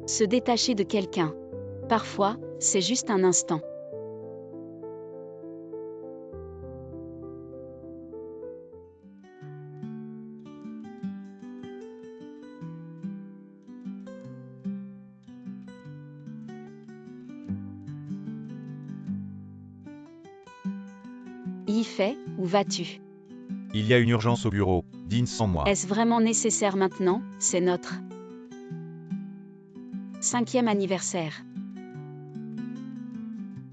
Se détacher de quelqu'un. Parfois, c'est juste un instant. Yifei, où vas-tu? Il y a une urgence au bureau, dîne sans moi. Est-ce vraiment nécessaire maintenant? C'est notre 5e anniversaire.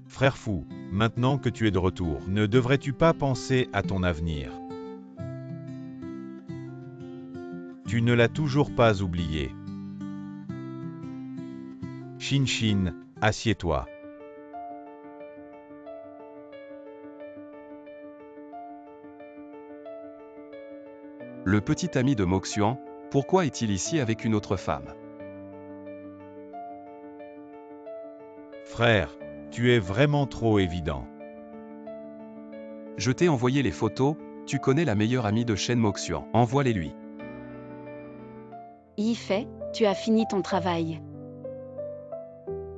Frère fou, maintenant que tu es de retour, ne devrais-tu pas penser à ton avenir? Tu ne l'as toujours pas oublié. Shin Shin, assieds-toi. Le petit ami de Moxian, pourquoi est-il ici avec une autre femme? Frère, tu es vraiment trop évident. Je t'ai envoyé les photos, tu connais la meilleure amie de Shen Moxian, envoie-les lui. Yifei, tu as fini ton travail.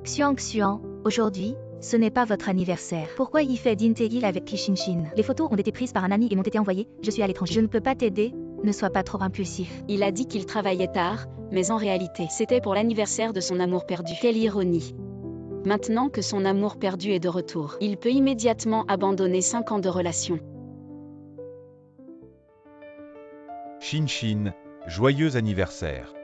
Xuan, aujourd'hui, ce n'est pas votre anniversaire. Pourquoi Yifei dîne-t-il avec Kishinshin? Les photos ont été prises par un ami et m'ont été envoyées, je suis à l'étranger. Je ne peux pas t'aider, ne sois pas trop impulsif. Il a dit qu'il travaillait tard, mais en réalité, c'était pour l'anniversaire de son amour perdu. Quelle ironie. Maintenant que son amour perdu est de retour, il peut immédiatement abandonner 5 ans de relation. Shin Shin, joyeux anniversaire.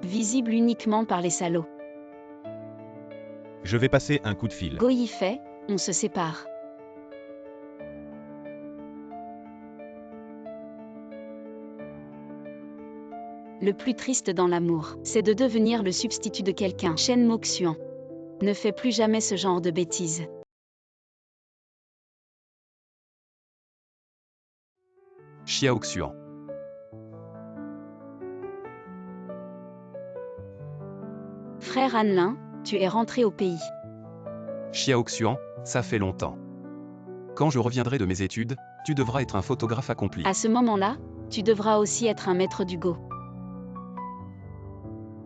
Visible uniquement par les salauds. Je vais passer un coup de fil. Go Yifei, on se sépare. Le plus triste dans l'amour, c'est de devenir le substitut de quelqu'un. Shen Moxian. Ne fais plus jamais ce genre de bêtises. Xiaoxian. Frère Hanlin, tu es rentré au pays. Xiaoxian, ça fait longtemps. Quand je reviendrai de mes études, tu devras être un photographe accompli. À ce moment-là, tu devras aussi être un maître du Go.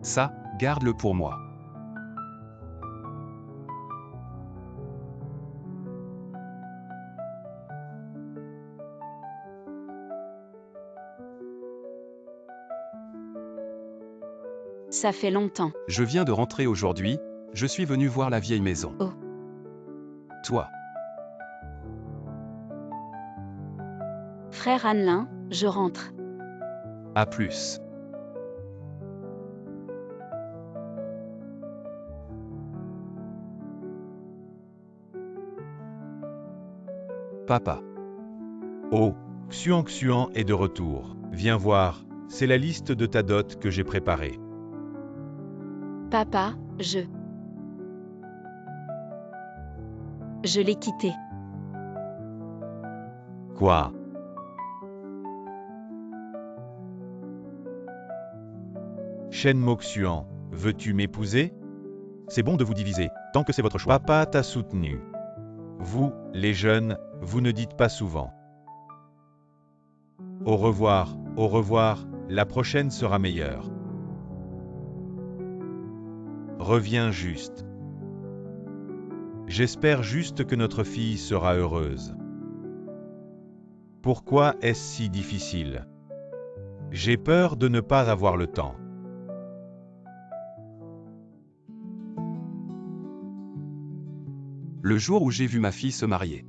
Ça, garde-le pour moi. Ça fait longtemps. Je viens de rentrer aujourd'hui, je suis venu voir la vieille maison. Oh. Toi. Frère Hanlin, je rentre. À plus. Papa. Oh, Xuan Xuan est de retour. Viens voir, c'est la liste de ta dot que j'ai préparée. Papa, je l'ai quitté. Quoi? Shen Moxian, veux-tu m'épouser? C'est bon de vous diviser, tant que c'est votre choix. Papa t'a soutenu. Vous, les jeunes, vous ne dites pas souvent. Au revoir, la prochaine sera meilleure. Reviens juste. J'espère juste que notre fille sera heureuse. Pourquoi est-ce si difficile? J'ai peur de ne pas avoir le temps. Le jour où j'ai vu ma fille se marier.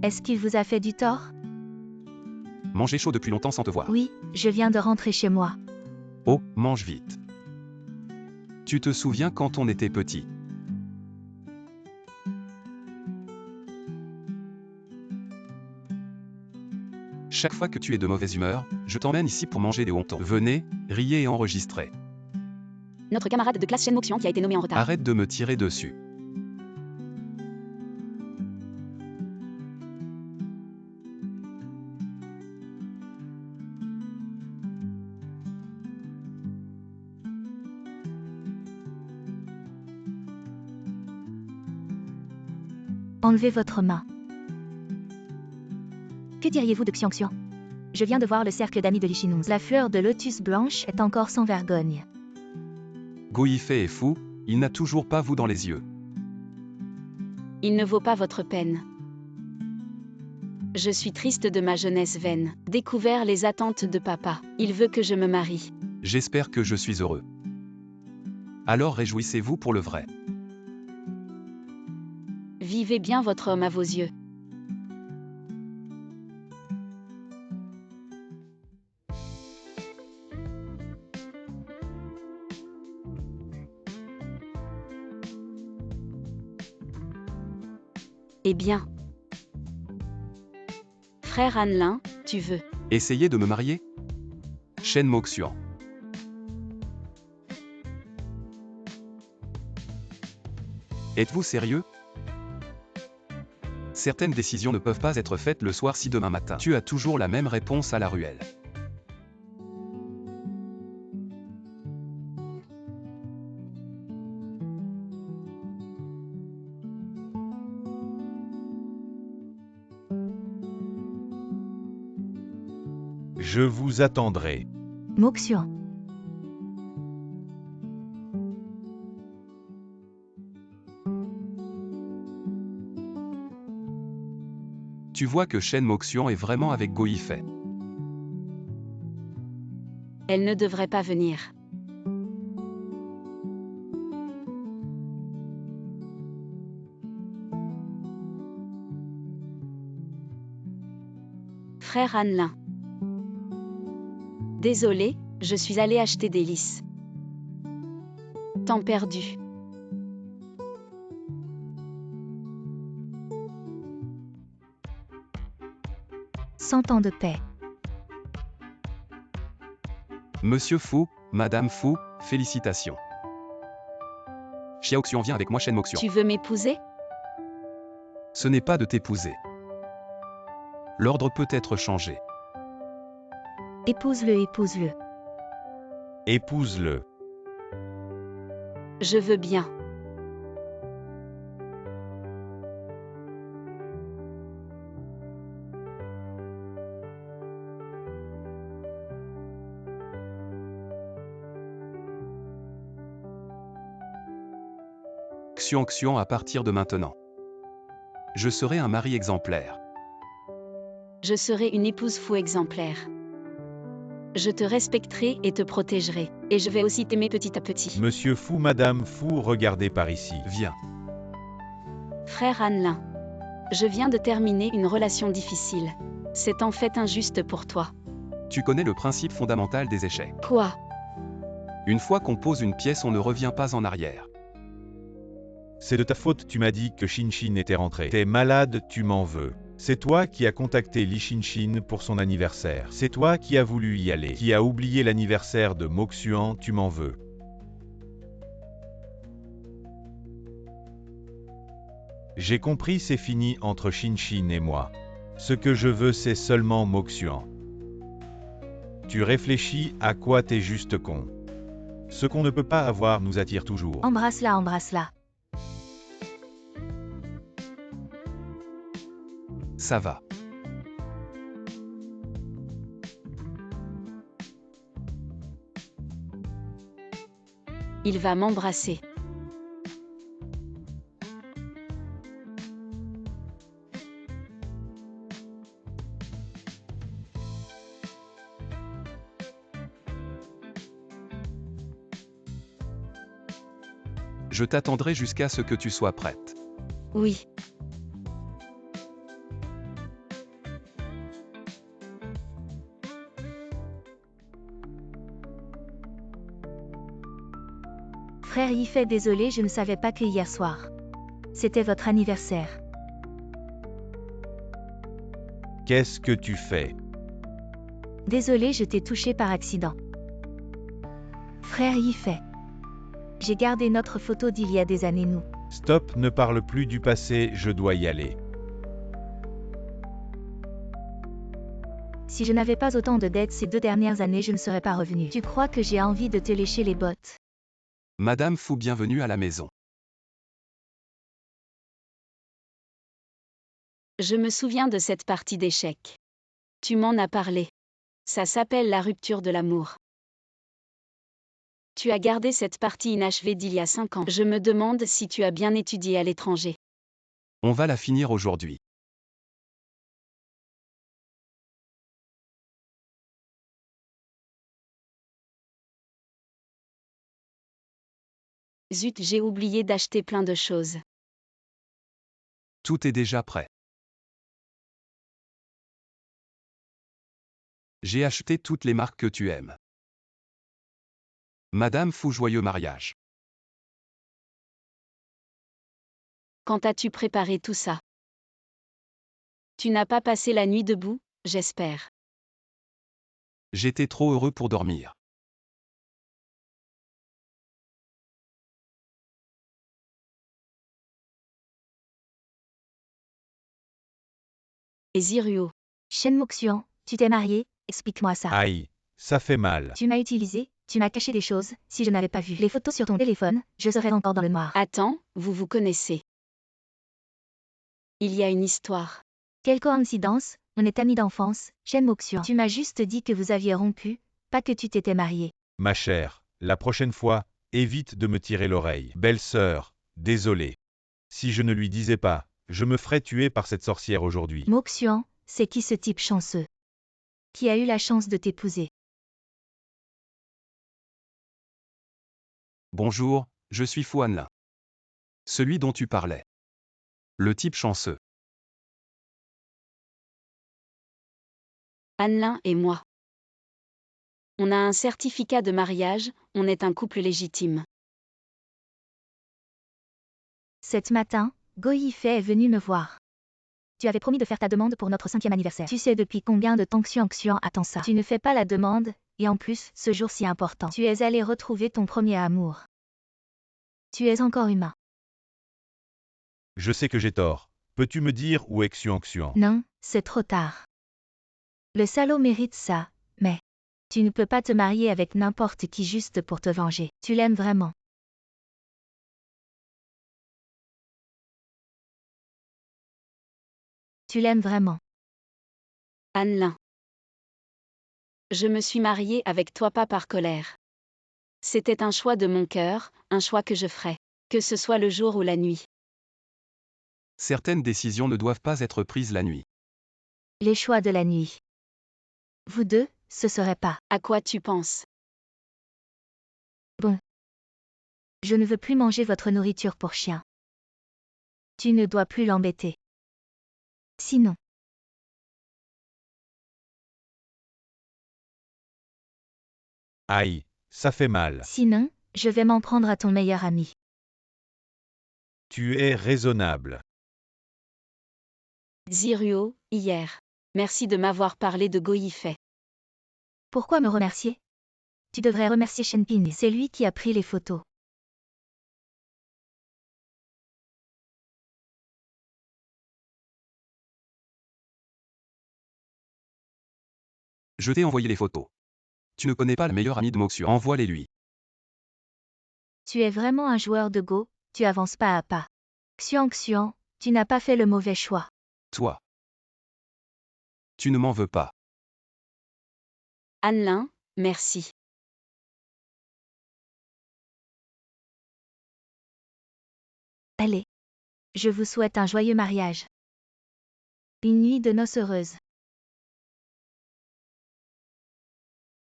Est-ce qu'il vous a fait du tort? Manger chaud depuis longtemps sans te voir. Oui, je viens de rentrer chez moi. Oh, mange vite. Tu te souviens quand on était petit? Chaque fois que tu es de mauvaise humeur, je t'emmène ici pour manger des wontons. Venez, riez et enregistrez. Notre camarade de classe Shen Moxian qui a été nommé en retard. Arrête de me tirer dessus. Enlevez votre main. Que diriez-vous de Xiang Xiang? Je viens de voir le cercle d'amis de Li Xinun. La fleur de lotus blanche est encore sans vergogne. Go Yifei est fou, il n'a toujours pas vous dans les yeux. Il ne vaut pas votre peine. Je suis triste de ma jeunesse vaine. Découvert les attentes de papa. Il veut que je me marie. J'espère que je suis heureux. Alors réjouissez-vous pour le vrai. Vivez bien votre homme à vos yeux. Eh bien. Frère Hanlin, tu veux. Essayez de me marier? Shen Moxian. Êtes-vous sérieux? Certaines décisions ne peuvent pas être faites le soir si demain matin. Tu as toujours la même réponse à la ruelle. Je vous attendrai. Moxian. Tu vois que Shen Moxian est vraiment avec Go Yifei. Elle ne devrait pas venir. Frère Hanlin. Désolé, je suis allé acheter des lys. Temps perdu. 100 ans de paix. Monsieur Fu, Madame Fu, félicitations. Xiaoxian vient avec moi Shen Moxian. Tu veux m'épouser? Ce n'est pas de t'épouser. L'ordre peut être changé. Épouse-le, épouse-le. Épouse-le. Je veux bien. Xian à partir de maintenant. Je serai un mari exemplaire. Je serai une épouse fou exemplaire. Je te respecterai et te protégerai. Et je vais aussi t'aimer petit à petit. Monsieur Fu, Madame Fu, regardez par ici. Viens. Frère Hanlin. Je viens de terminer une relation difficile. C'est en fait injuste pour toi. Tu connais le principe fondamental des échecs. Quoi? Une fois qu'on pose une pièce, on ne revient pas en arrière. C'est de ta faute, tu m'as dit que Shinshin était rentré. T'es malade, tu m'en veux. C'est toi qui as contacté Li Shinshin pour son anniversaire. C'est toi qui as voulu y aller. Qui a oublié l'anniversaire de Moxian, tu m'en veux. J'ai compris, c'est fini entre Shinshin et moi. Ce que je veux, c'est seulement Moxian. Tu réfléchis à quoi t'es juste con. Ce qu'on ne peut pas avoir nous attire toujours. Embrasse-la, embrasse-la. Ça va. Il va m'embrasser. Je t'attendrai jusqu'à ce que tu sois prête. Oui. Frère Yifei, désolé, je ne savais pas que hier soir. C'était votre anniversaire. Qu'est-ce que tu fais? Désolé, je t'ai touché par accident. Frère Yifei. J'ai gardé notre photo d'il y a des années, nous. Stop, ne parle plus du passé, je dois y aller. Si je n'avais pas autant de dettes ces 2 dernières années, je ne serais pas revenu. Tu crois que j'ai envie de te lécher les bottes? Madame Fu, bienvenue à la maison. Je me souviens de cette partie d'échecs. Tu m'en as parlé. Ça s'appelle la rupture de l'amour. Tu as gardé cette partie inachevée d'il y a 5 ans. Je me demande si tu as bien étudié à l'étranger. On va la finir aujourd'hui. Zut, j'ai oublié d'acheter plein de choses. Tout est déjà prêt. J'ai acheté toutes les marques que tu aimes. Madame Fou, joyeux mariage. Quand as-tu préparé tout ça? Tu n'as pas passé la nuit debout, j'espère. J'étais trop heureux pour dormir. Et Ziruo, Shen Moxian, tu t'es marié, explique-moi ça. Aïe, ça fait mal. Tu m'as utilisé, tu m'as caché des choses, si je n'avais pas vu les photos sur ton téléphone, je serais encore dans le noir. attends, vous vous connaissez. Il y a une histoire. Quelle coïncidence, on est amis d'enfance, Shen Moxian. Tu m'as juste dit que vous aviez rompu, pas que tu t'étais marié. Ma chère, la prochaine fois, évite de me tirer l'oreille. Belle-sœur, désolé. Si je ne lui disais pas, je me ferais tuer par cette sorcière aujourd'hui. Moxian, c'est qui ce type chanceux? Qui a eu la chance de t'épouser? Bonjour, je suis Fu Hanlin. Celui dont tu parlais. Le type chanceux. Hanlin et moi. On a un certificat de mariage, on est un couple légitime. Cet matin, Go Yifei est venu me voir. Tu avais promis de faire ta demande pour notre 5e anniversaire. Tu sais depuis combien de temps Xian attend ça. Tu ne fais pas la demande, et en plus, ce jour si important. Tu es allé retrouver ton premier amour. Tu es encore humain. Je sais que j'ai tort. Peux-tu me dire où est Xuan? Non, c'est trop tard. Le salaud mérite ça, mais tu ne peux pas te marier avec n'importe qui juste pour te venger. Tu l'aimes vraiment. Tu l'aimes vraiment. Hanlin. Je me suis mariée avec toi pas par colère. C'était un choix de mon cœur, un choix que je ferai, que ce soit le jour ou la nuit. Certaines décisions ne doivent pas être prises la nuit. Les choix de la nuit. Vous deux, ce serait pas. À quoi tu penses? Bon. Je ne veux plus manger votre nourriture pour chien. Tu ne dois plus l'embêter. Sinon. Aïe, ça fait mal. Sinon, je vais m'en prendre à ton meilleur ami. Tu es raisonnable. Ziruo, hier. Merci de m'avoir parlé de Go Yifei. Pourquoi me remercier? Tu devrais remercier Shenping, c'est lui qui a pris les photos. Je t'ai envoyé les photos. Tu ne connais pas le meilleur ami de Moxian. Envoie-les lui. Tu es vraiment un joueur de Go, tu avances pas à pas. Xian, tu n'as pas fait le mauvais choix. Toi. Tu ne m'en veux pas. Hanlin, merci. Allez. Je vous souhaite un joyeux mariage. Une nuit de noces heureuse.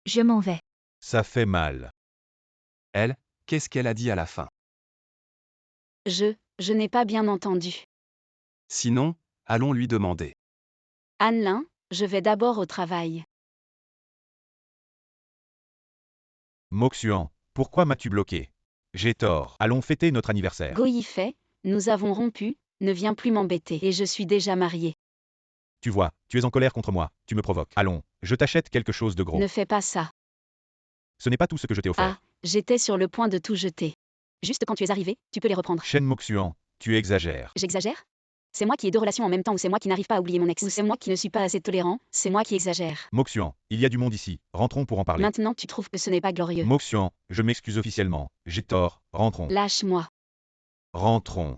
Je m'en vais. Ça fait mal. Elle, qu'est-ce qu'elle a dit à la fin? Je n'ai pas bien entendu. Sinon, allons lui demander. Hanlin, je vais d'abord au travail. Moxian, pourquoi m'as-tu bloqué? J'ai tort. Allons fêter notre anniversaire. Go Yifei, nous avons rompu, ne viens plus m'embêter. Et je suis déjà mariée. Tu vois, tu es en colère contre moi, tu me provoques. Allons, je t'achète quelque chose de gros. Ne fais pas ça. Ce n'est pas tout ce que je t'ai offert. Ah, j'étais sur le point de tout jeter. Juste quand tu es arrivé, tu peux les reprendre. Shen Moxian, tu exagères. J'exagère? C'est moi qui ai 2 relations en même temps ou c'est moi qui n'arrive pas à oublier mon ex ou c'est moi qui ne suis pas assez tolérant, c'est moi qui exagère. Moxian, il y a du monde ici, rentrons pour en parler. Maintenant tu trouves que ce n'est pas glorieux. Moxian, je m'excuse officiellement. J'ai tort, rentrons. Lâche-moi. Rentrons.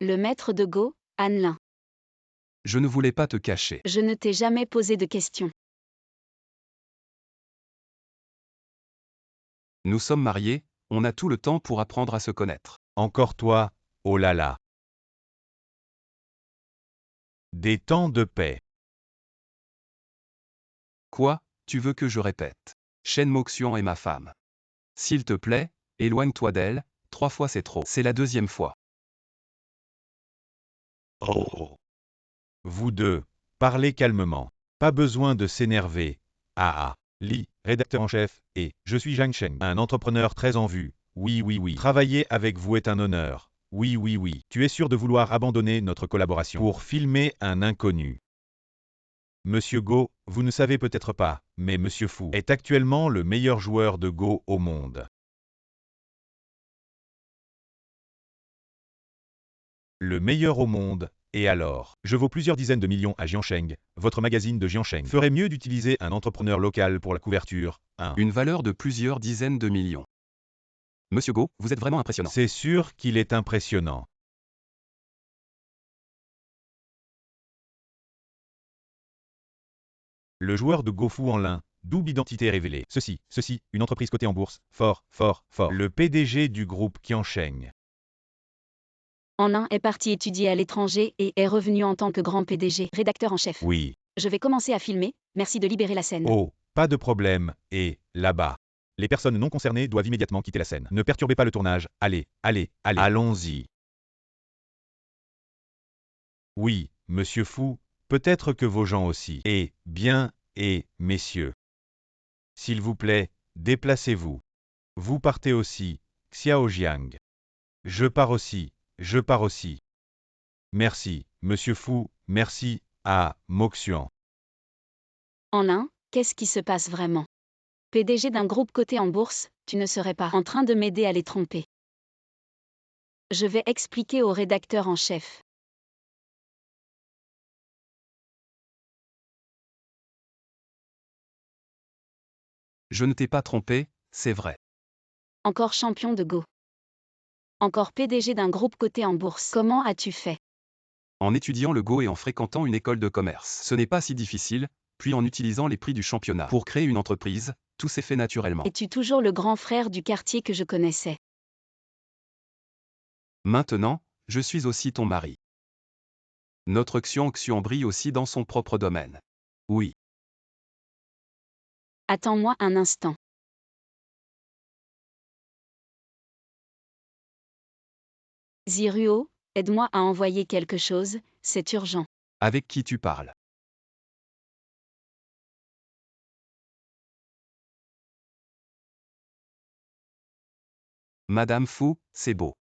Le maître de Go, Annelin. Je ne voulais pas te cacher. Je ne t'ai jamais posé de questions. Nous sommes mariés, on a tout le temps pour apprendre à se connaître. Encore toi, oh là là. Des temps de paix. Quoi, tu veux que je répète? Shen Moxian est ma femme. S'il te plaît, éloigne-toi d'elle, 3 fois c'est trop. C'est la 2e fois. Oh. Vous deux, parlez calmement. Pas besoin de s'énerver. Ah ah. Li, rédacteur en chef, et je suis Zhang Sheng, un entrepreneur très en vue. Oui, oui, oui. Travailler avec vous est un honneur. Oui, oui, oui. Tu es sûr de vouloir abandonner notre collaboration pour filmer un inconnu. Monsieur Go, vous ne savez peut-être pas, mais Monsieur Fu est actuellement le meilleur joueur de Go au monde. Le meilleur au monde, et alors? Je vaux plusieurs dizaines de millions à Jiansheng. Votre magazine de Jiansheng ferait mieux d'utiliser un entrepreneur local pour la couverture. Une valeur de plusieurs dizaines de millions. Monsieur Go, vous êtes vraiment impressionnant. C'est sûr qu'il est impressionnant. Le joueur de Go Fu en lin, double identité révélée. Ceci, une entreprise cotée en bourse, fort, fort, fort. Le PDG du groupe Qiansheng. En un est parti étudier à l'étranger et est revenu en tant que grand PDG, rédacteur en chef. Oui. Je vais commencer à filmer, merci de libérer la scène. Oh, pas de problème, et, là-bas. Les personnes non concernées doivent immédiatement quitter la scène. Ne perturbez pas le tournage, allez, allez, allez. Allons-y. Oui, Monsieur Fu, peut-être que vos gens aussi. Et, bien, et, messieurs. S'il vous plaît, déplacez-vous. Vous partez aussi, Xiaojiang. Je pars aussi, je pars aussi. Merci, Monsieur Fu, merci, à Moxian. En un, qu'est-ce qui se passe vraiment? PDG d'un groupe coté en bourse, tu ne serais pas en train de m'aider à les tromper. Je vais expliquer au rédacteur en chef. Je ne t'ai pas trompé, c'est vrai. Encore champion de Go. Encore PDG d'un groupe coté en bourse. Comment as-tu fait? En étudiant le Go et en fréquentant une école de commerce. Ce n'est pas si difficile, puis en utilisant les prix du championnat. Pour créer une entreprise, tout s'est fait naturellement. Es-tu toujours le grand frère du quartier que je connaissais? Maintenant, je suis aussi ton mari. Notre Xian brille aussi dans son propre domaine. Oui. Attends-moi un instant. Ziruo, aide-moi à envoyer quelque chose, c'est urgent. Avec qui tu parles? Madame Fu, c'est beau.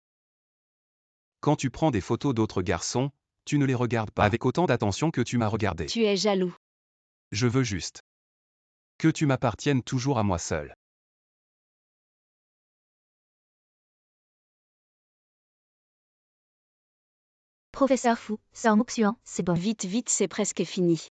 Quand tu prends des photos d'autres garçons, tu ne les regardes pas avec autant d'attention que tu m'as regardé. Tu es jaloux. Je veux juste que tu m'appartiennes toujours à moi seul. Professeur Fu, Sir Moxian, c'est bon. Vite, vite, c'est presque fini.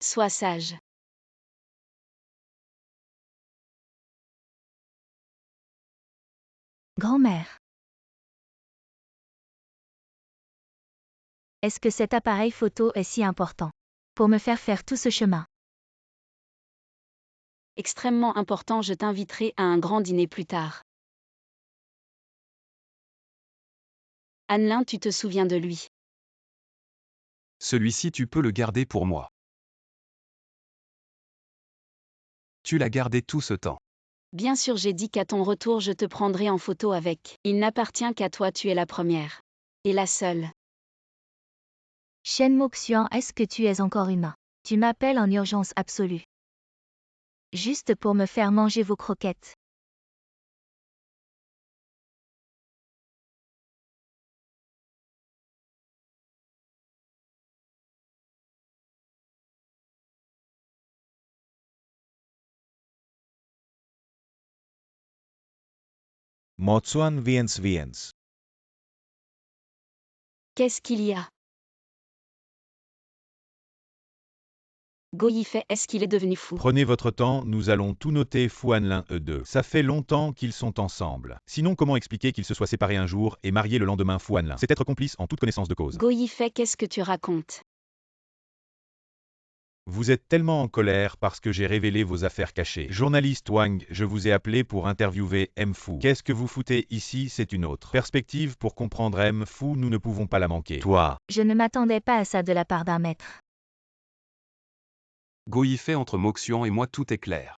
Sois sage. Grand-mère. Est-ce que cet appareil photo est si important pour me faire tout ce chemin? Extrêmement important, je t'inviterai à un grand dîner plus tard. Annelin, tu te souviens de lui? Celui-ci tu peux le garder pour moi. Tu l'as gardé tout ce temps. Bien sûr, j'ai dit qu'à ton retour je te prendrai en photo avec. Il n'appartient qu'à toi, tu es la première. Et la seule. Shen Moxian, est-ce que tu es encore humain? Tu m'appelles en urgence absolue. Juste pour me faire manger vos croquettes. Mozuan Viens. Qu'est-ce qu'il y a? Go Yifei, est-ce qu'il est devenu fou? Prenez votre temps, nous allons tout noter. Fu Hanlin E2. Ça fait longtemps qu'ils sont ensemble. Sinon, comment expliquer qu'ils se soient séparés un jour et mariés le lendemain? Fu Hanlin, c'est être complice en toute connaissance de cause. Go Yifei, qu'est-ce que tu racontes? Vous êtes tellement en colère parce que j'ai révélé vos affaires cachées. Journaliste Wang, je vous ai appelé pour interviewer M. Fu. Qu'est-ce que vous foutez ici? C'est une autre perspective pour comprendre M. Fu, nous ne pouvons pas la manquer. Toi. Je ne m'attendais pas à ça de la part d'un maître. Go Yifei, entre Moxian et moi tout est clair.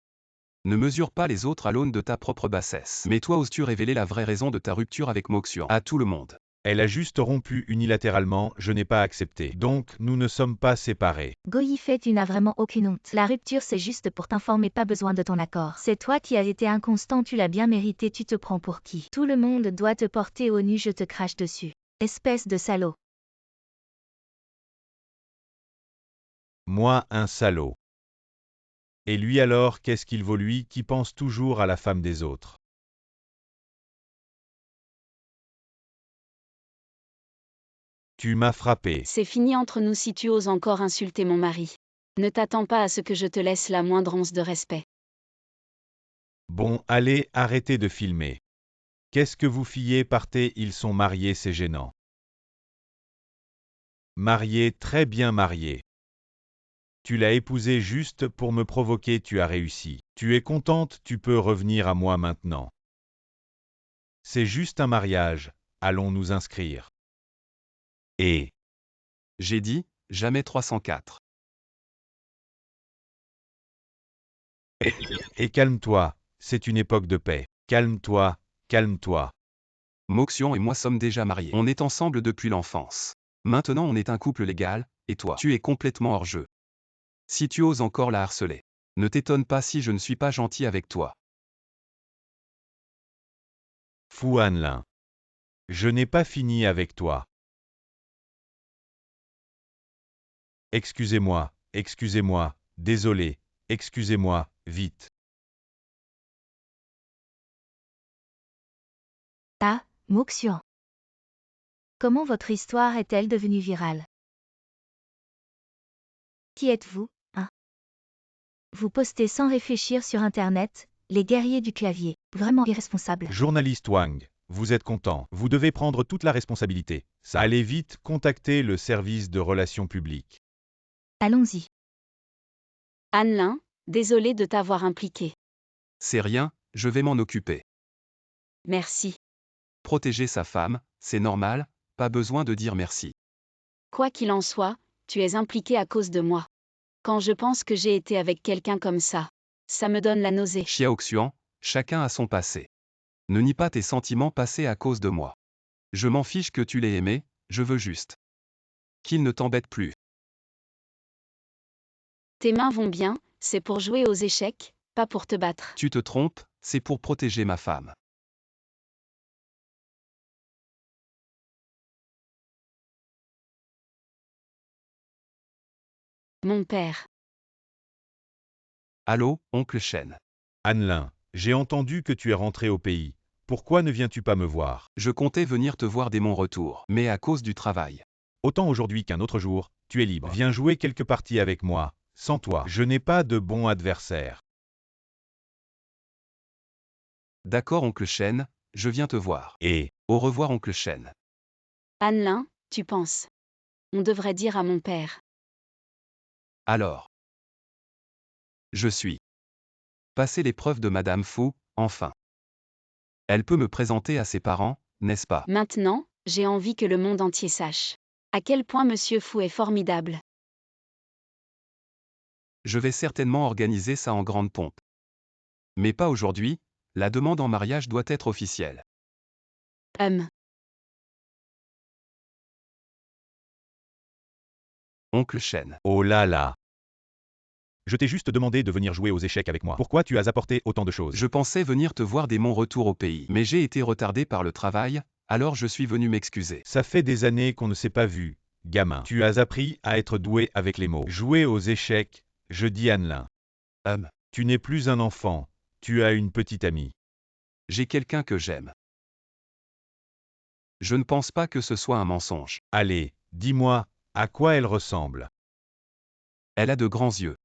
Ne mesure pas les autres à l'aune de ta propre bassesse. Mais toi, oses-tu révéler la vraie raison de ta rupture avec Moxian à tout le monde? Elle a juste rompu unilatéralement, je n'ai pas accepté. Donc, nous ne sommes pas séparés. Go Yifei, tu n'as vraiment aucune honte. La rupture, c'est juste pour t'informer, pas besoin de ton accord. C'est toi qui as été inconstant, tu l'as bien mérité, tu te prends pour qui? Tout le monde doit te porter au nu, je te crache dessus. Espèce de salaud. Moi, un salaud. Et lui alors, qu'est-ce qu'il vaut lui qui pense toujours à la femme des autres? Tu m'as frappé. C'est fini entre nous si tu oses encore insulter mon mari. Ne t'attends pas à ce que je te laisse la moindre once de respect. Bon, allez, arrêtez de filmer. Qu'est-ce que vous fillez? Partez, ils sont mariés, c'est gênant. Mariés, très bien mariés. Tu l'as épousé juste pour me provoquer, tu as réussi. Tu es contente, tu peux revenir à moi maintenant. C'est juste un mariage, allons nous inscrire. Et J'ai dit, jamais 304. Et calme-toi, c'est une époque de paix. Calme-toi, calme-toi. Moxian et moi sommes déjà mariés. On est ensemble depuis l'enfance. Maintenant on est un couple légal, et toi, tu es complètement hors jeu. Si tu oses encore la harceler, ne t'étonne pas si je ne suis pas gentil avec toi. Fu Hanlin. Je n'ai pas fini avec toi. Excusez-moi, désolé, excusez-moi, vite. Ah, Moxian. Comment votre histoire est-elle devenue virale? Qui êtes-vous, hein? Vous postez sans réfléchir sur Internet, les guerriers du clavier. Vraiment irresponsable. Journaliste Wang, vous êtes content. Vous devez prendre toute la responsabilité. Ça. Allez vite, contactez le service de relations publiques. Allons-y. Hanlin, désolé de t'avoir impliqué. C'est rien, je vais m'en occuper. Merci. Protéger sa femme, c'est normal, pas besoin de dire merci. Quoi qu'il en soit, tu es impliqué à cause de moi. Quand je pense que j'ai été avec quelqu'un comme ça me donne la nausée. Xiaoxian, chacun a son passé. Ne nie pas tes sentiments passés à cause de moi. Je m'en fiche que tu l'aies aimé, je veux juste qu'il ne t'embête plus. Tes mains vont bien, c'est pour jouer aux échecs, pas pour te battre. Tu te trompes, c'est pour protéger ma femme. Mon père. Allô, oncle Shen. Hanlin, j'ai entendu que tu es rentré au pays. Pourquoi ne viens-tu pas me voir? Je comptais venir te voir dès mon retour, mais à cause du travail. Autant aujourd'hui qu'un autre jour, tu es libre. Viens jouer quelques parties avec moi. Sans toi, je n'ai pas de bon adversaire. D'accord oncle Shen, je viens te voir. Et Au revoir oncle Shen. Hanlin, tu penses? On devrait dire à mon père. Alors. Je suis. Passé l'épreuve de Madame Fu, enfin. Elle peut me présenter à ses parents, n'est-ce pas? Maintenant, j'ai envie que le monde entier sache à quel point Monsieur Fu est formidable. Je vais certainement organiser ça en grande pompe. Mais pas aujourd'hui, la demande en mariage doit être officielle. Oncle Shen. oh là là. Je t'ai juste demandé de venir jouer aux échecs avec moi. Pourquoi tu as apporté autant de choses? Je pensais venir te voir dès mon retour au pays, mais j'ai été retardé par le travail, alors je suis venu m'excuser. Ça fait des années qu'on ne s'est pas vu, gamin. Tu as appris à être doué avec les mots. Jouer aux échecs, je dis Hanlin. Tu n'es plus un enfant, tu as une petite amie. J'ai quelqu'un que j'aime. Je ne pense pas que ce soit un mensonge. Allez, dis-moi, à quoi elle ressemble? Elle a de grands yeux.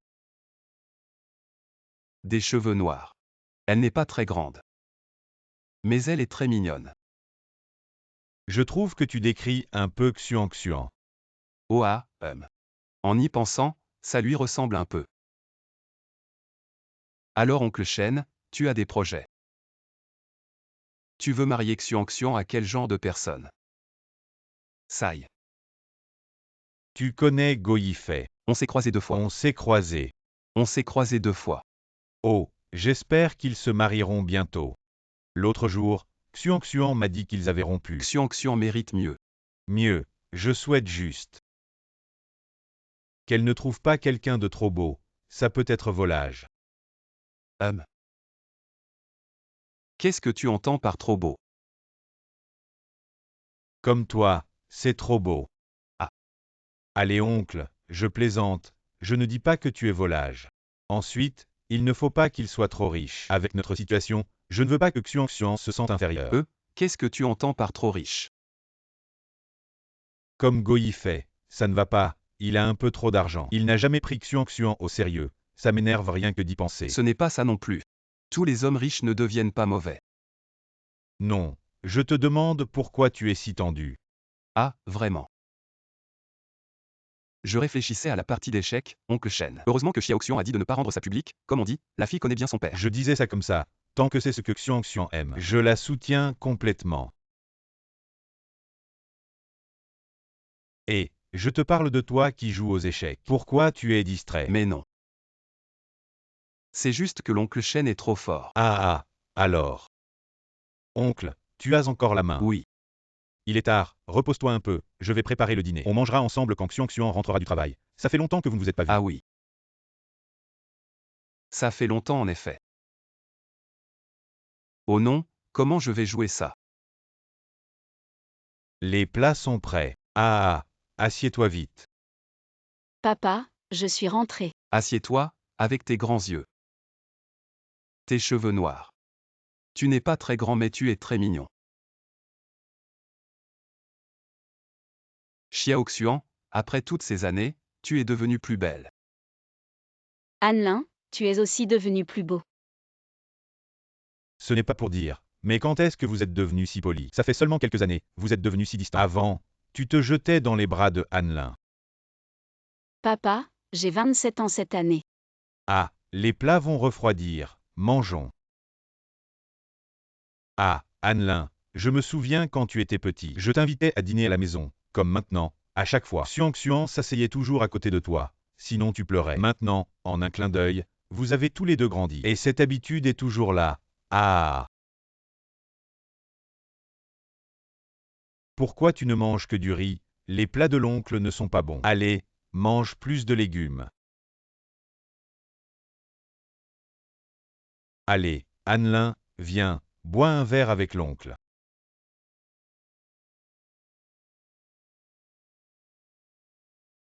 des cheveux noirs. Elle n'est pas très grande. Mais elle est très mignonne. Je trouve que tu décris un peu Xuan Xuan. Oh ah, En y pensant, ça lui ressemble un peu. Alors oncle Shen, tu as des projets. Tu veux marier Xuan Xuan à quel genre de personne? Sai. Tu connais Go Yifei. On s'est croisés 2 fois. On s'est croisés. On s'est croisés 2 fois. Oh, j'espère qu'ils se marieront bientôt. L'autre jour, Xuan Xuan m'a dit qu'ils avaient rompu. Xuan Xuan mérite mieux. Mieux, je souhaite juste qu'elle ne trouve pas quelqu'un de trop beau, ça peut être volage. Qu'est-ce que tu entends par trop beau? Comme toi, c'est trop beau. Ah. Allez oncle, je plaisante, je ne dis pas que tu es volage. Ensuite, il ne faut pas qu'il soit trop riche. Avec notre situation, je ne veux pas que Xuan Xuan se sente inférieur. Qu'est-ce que tu entends par trop riche? Comme Go Yifei, ça ne va pas, il a un peu trop d'argent. Il n'a jamais pris Xuan Xuan au sérieux, ça m'énerve rien que d'y penser. Ce n'est pas ça non plus. Tous les hommes riches ne deviennent pas mauvais. Non, je te demande pourquoi tu es si tendu. Ah, vraiment. Je réfléchissais à la partie d'échecs, oncle Shen. Heureusement que Xiaoxian a dit de ne pas rendre ça public, comme on dit, la fille connaît bien son père. Je disais ça comme ça, tant que c'est ce que Xuan Xuan aime. Je la soutiens complètement. Et, je te parle de toi qui joues aux échecs. Pourquoi tu es distrait? Mais non. C'est juste que l'oncle Shen est trop fort. Ah, alors. Oncle, tu as encore la main. Oui. Il est tard, repose-toi un peu, je vais préparer le dîner. On mangera ensemble quand Xuan Xuan rentrera du travail. Ça fait longtemps que vous ne vous êtes pas vus. Ah oui. Ça fait longtemps en effet. Oh non, comment je vais jouer ça? Les plats sont prêts. Ah, assieds-toi vite. Papa, je suis rentrée. Assieds-toi, avec tes grands yeux. Tes cheveux noirs. Tu n'es pas très grand mais tu es très mignon. Xiaoxian, après toutes ces années, tu es devenue plus belle. Anlin, tu es aussi devenu plus beau. Ce n'est pas pour dire, mais quand est-ce que vous êtes devenu si poli? Ça fait seulement quelques années, vous êtes devenu si distant. Avant, tu te jetais dans les bras de Hanlin. Papa, j'ai 27 ans cette année. Ah, les plats vont refroidir, mangeons. Ah, Hanlin, je me souviens quand tu étais petit. Je t'invitais à dîner à la maison, comme maintenant, à chaque fois. Xuan Xuan s'asseyait toujours à côté de toi, sinon tu pleurais. Maintenant, en un clin d'œil, vous avez tous les deux grandi. Et cette habitude est toujours là. Ah! Pourquoi tu ne manges que du riz? Les plats de l'oncle ne sont pas bons. Allez, mange plus de légumes. Allez, Hanlin, viens, bois un verre avec l'oncle.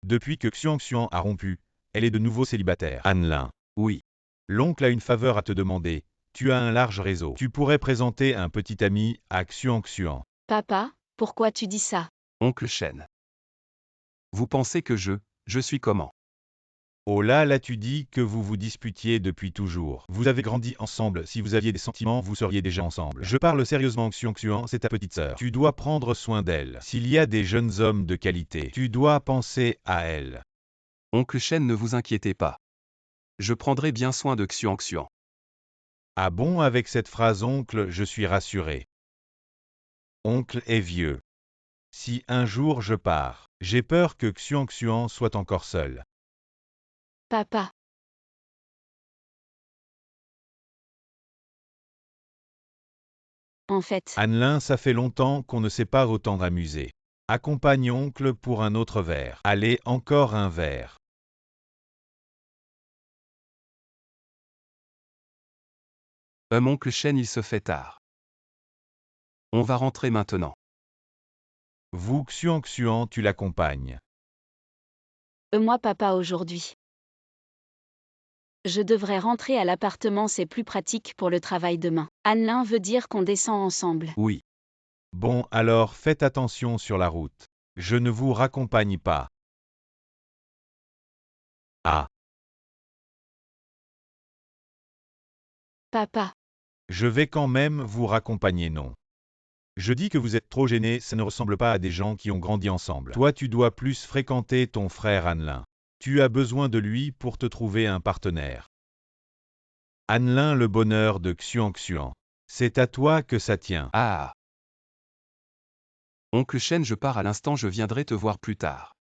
Depuis que Xuan Xuan a rompu, elle est de nouveau célibataire. Hanlin. Oui. L'oncle a une faveur à te demander. Tu as un large réseau. Tu pourrais présenter un petit ami à Xuan Xuan. Papa, pourquoi tu dis ça? Oncle Shen. Vous pensez que je suis comment? Oh là tu dis que vous vous disputiez depuis toujours. Vous avez grandi ensemble, si vous aviez des sentiments vous seriez déjà ensemble. Je parle sérieusement, Xuan Xuan, c'est ta petite sœur. Tu dois prendre soin d'elle. S'il y a des jeunes hommes de qualité, tu dois penser à elle. Oncle Shen, ne vous inquiétez pas. Je prendrai bien soin de Xuan Xuan. Ah bon, avec cette phrase oncle, je suis rassuré. Oncle est vieux. Si un jour je pars, j'ai peur que Xuan Xuan soit encore seul. Papa. En fait. Hanlin, ça fait longtemps qu'on ne s'est pas autant amusé. Accompagne oncle pour un autre verre. Allez, encore un verre. Oncle Shen, il se fait tard. On va rentrer maintenant. Vous, Xuan Xuan, tu l'accompagnes. Moi papa aujourd'hui. Je devrais rentrer à l'appartement, c'est plus pratique pour le travail demain. Hanlin veut dire qu'on descend ensemble. Oui. Bon, alors faites attention sur la route. Je ne vous raccompagne pas. Ah. Papa, Je vais quand même vous raccompagner, non. Je dis que vous êtes trop gêné, ça ne ressemble pas à des gens qui ont grandi ensemble. Toi, tu dois plus fréquenter ton frère Annelin. Tu as besoin de lui pour te trouver un partenaire. Annelin, le bonheur de Xuan Xuan. C'est à toi que ça tient. Ah. Oncle Shen, je pars à l'instant, je viendrai te voir plus tard.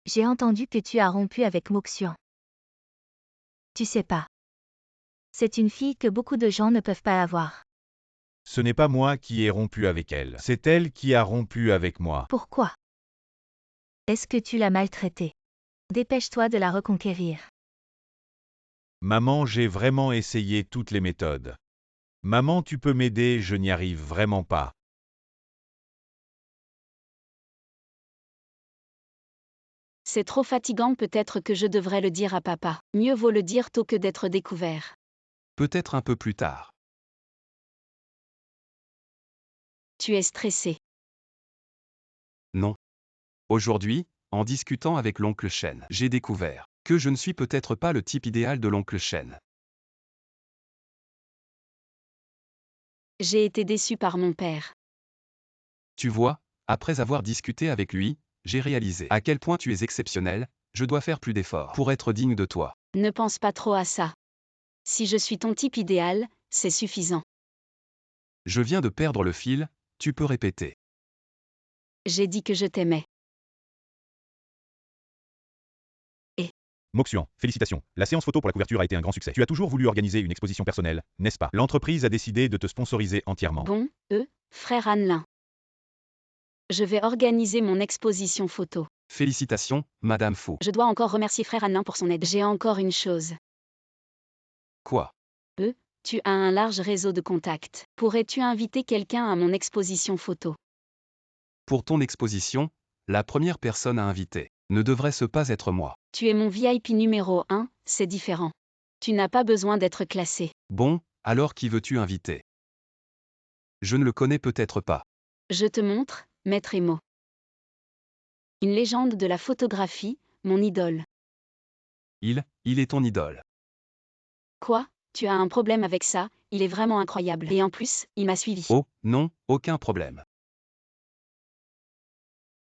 J'ai entendu que tu as rompu avec Moxian. Tu sais pas. C'est une fille que beaucoup de gens ne peuvent pas avoir. Ce n'est pas moi qui ai rompu avec elle. C'est elle qui a rompu avec moi. Pourquoi? Est-ce que tu l'as maltraitée? Dépêche-toi de la reconquérir. Maman, j'ai vraiment essayé toutes les méthodes. Maman, tu peux m'aider, je n'y arrive vraiment pas. c'est trop fatigant, peut-être que je devrais le dire à papa. Mieux vaut le dire tôt que d'être découvert. Peut-être un peu plus tard. Tu es stressé. Non. Aujourd'hui, en discutant avec l'oncle Shen, j'ai découvert que je ne suis peut-être pas le type idéal de l'oncle Shen. J'ai été déçu par mon père. Tu vois, après avoir discuté avec lui, j'ai réalisé à quel point tu es exceptionnel, je dois faire plus d'efforts pour être digne de toi. Ne pense pas trop à ça. Si je suis ton type idéal, c'est suffisant. Je viens de perdre le fil, tu peux répéter. J'ai dit que je t'aimais. Moxian, félicitations. La séance photo pour la couverture a été un grand succès. Tu as toujours voulu organiser une exposition personnelle, n'est-ce pas? L'entreprise a décidé de te sponsoriser entièrement. Bon, frère Annelin. Je vais organiser mon exposition photo. Félicitations, Madame Faux. Je dois encore remercier frère Annelin pour son aide. J'ai encore une chose. Quoi? Tu as un large réseau de contacts. Pourrais-tu inviter quelqu'un à mon exposition photo? Pour ton exposition, la première personne à inviter ne devrait ce pas être moi. Tu es mon VIP numéro 1, c'est différent. Tu n'as pas besoin d'être classé. Bon, alors qui veux-tu inviter? Je ne le connais peut-être pas. Je te montre, Maître Emo. Une légende de la photographie, mon idole. Il est ton idole. Quoi? Tu as un problème avec ça? Il est vraiment incroyable. Et en plus, il m'a suivi. Oh, non, aucun problème.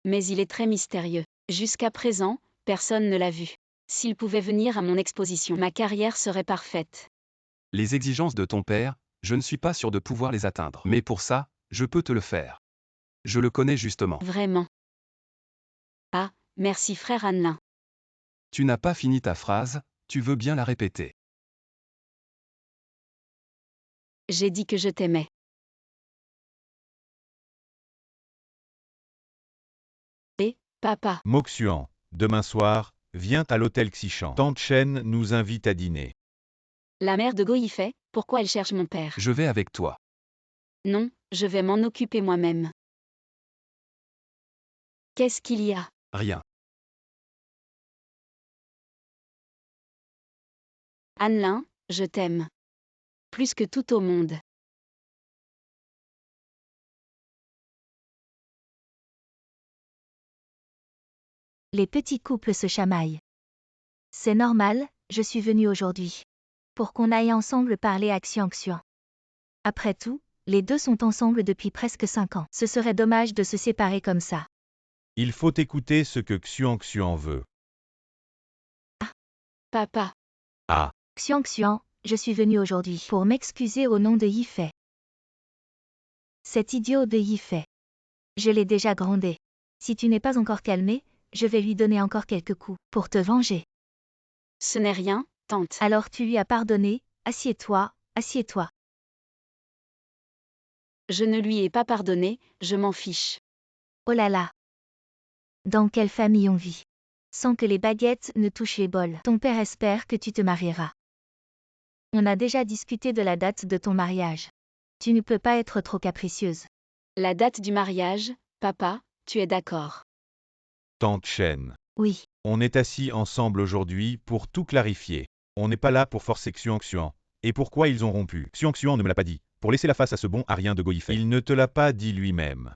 Mais il est très mystérieux. Jusqu'à présent, personne ne l'a vu. S'il pouvait venir à mon exposition, ma carrière serait parfaite. Les exigences de ton père, je ne suis pas sûr de pouvoir les atteindre. Mais pour ça, je peux te le faire. Je le connais justement. Vraiment. Ah, merci frère Annelin. Tu n'as pas fini ta phrase, tu veux bien la répéter. J'ai dit que je t'aimais. Et, papa, Moxian, demain soir, viens à l'hôtel Xichan. Tante Chen nous invite à dîner. la mère de Go y fait, pourquoi elle cherche mon père? Je vais avec toi. Non, je vais m'en occuper moi-même. Qu'est-ce qu'il y a? Rien. Annelin, je t'aime. Plus que tout au monde. Les petits couples se chamaillent. C'est normal, je suis venue aujourd'hui. Pour qu'on aille ensemble parler à Xian Xian. Après tout, les deux sont ensemble depuis presque 5 ans. Ce serait dommage de se séparer comme ça. Il faut écouter ce que Xuan Xuan veut. Papa, Ah, Xian Xian, je suis venue aujourd'hui pour m'excuser au nom de Yifei. Cet idiot de Yifei. Je l'ai déjà grondé. Si tu n'es pas encore calmé, je vais lui donner encore quelques coups pour te venger. ce n'est rien, tante. Alors tu lui as pardonné, assieds-toi, assieds-toi. Je ne lui ai pas pardonné, je m'en fiche. Oh là là. Dans quelle famille on vit? Sans que les baguettes ne touchent les bols. Ton père espère que tu te marieras. On a déjà discuté de la date de ton mariage. Tu ne peux pas être trop capricieuse. La date du mariage, papa, tu es d'accord? Tante Chen. Oui. On est assis ensemble aujourd'hui pour tout clarifier. On n'est pas là pour forcer Xuan Xuan. Et pourquoi ils ont rompu? Xuan Xuan ne me l'a pas dit. Pour laisser la face à ce bon à rien de Go Yifei. Il ne te l'a pas dit lui-même.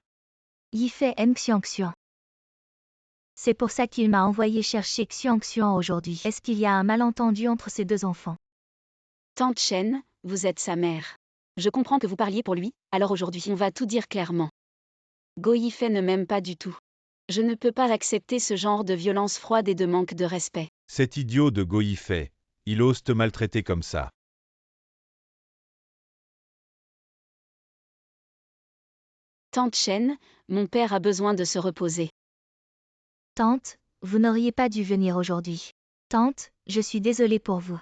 Yifei aime Xian Xian. C'est pour ça qu'il m'a envoyé chercher Xiang aujourd'hui. Est-ce qu'il y a un malentendu entre ces deux enfants? Tante Chen, vous êtes sa mère. Je comprends que vous parliez pour lui, alors aujourd'hui on va tout dire clairement. Go Yifei ne m'aime pas du tout. Je ne peux pas accepter ce genre de violence froide et de manque de respect. Cet idiot de Go Yifei, il ose te maltraiter comme ça. Tante Chen, mon père a besoin de se reposer. Tante, vous n'auriez pas dû venir aujourd'hui. Tante, je suis désolée pour vous.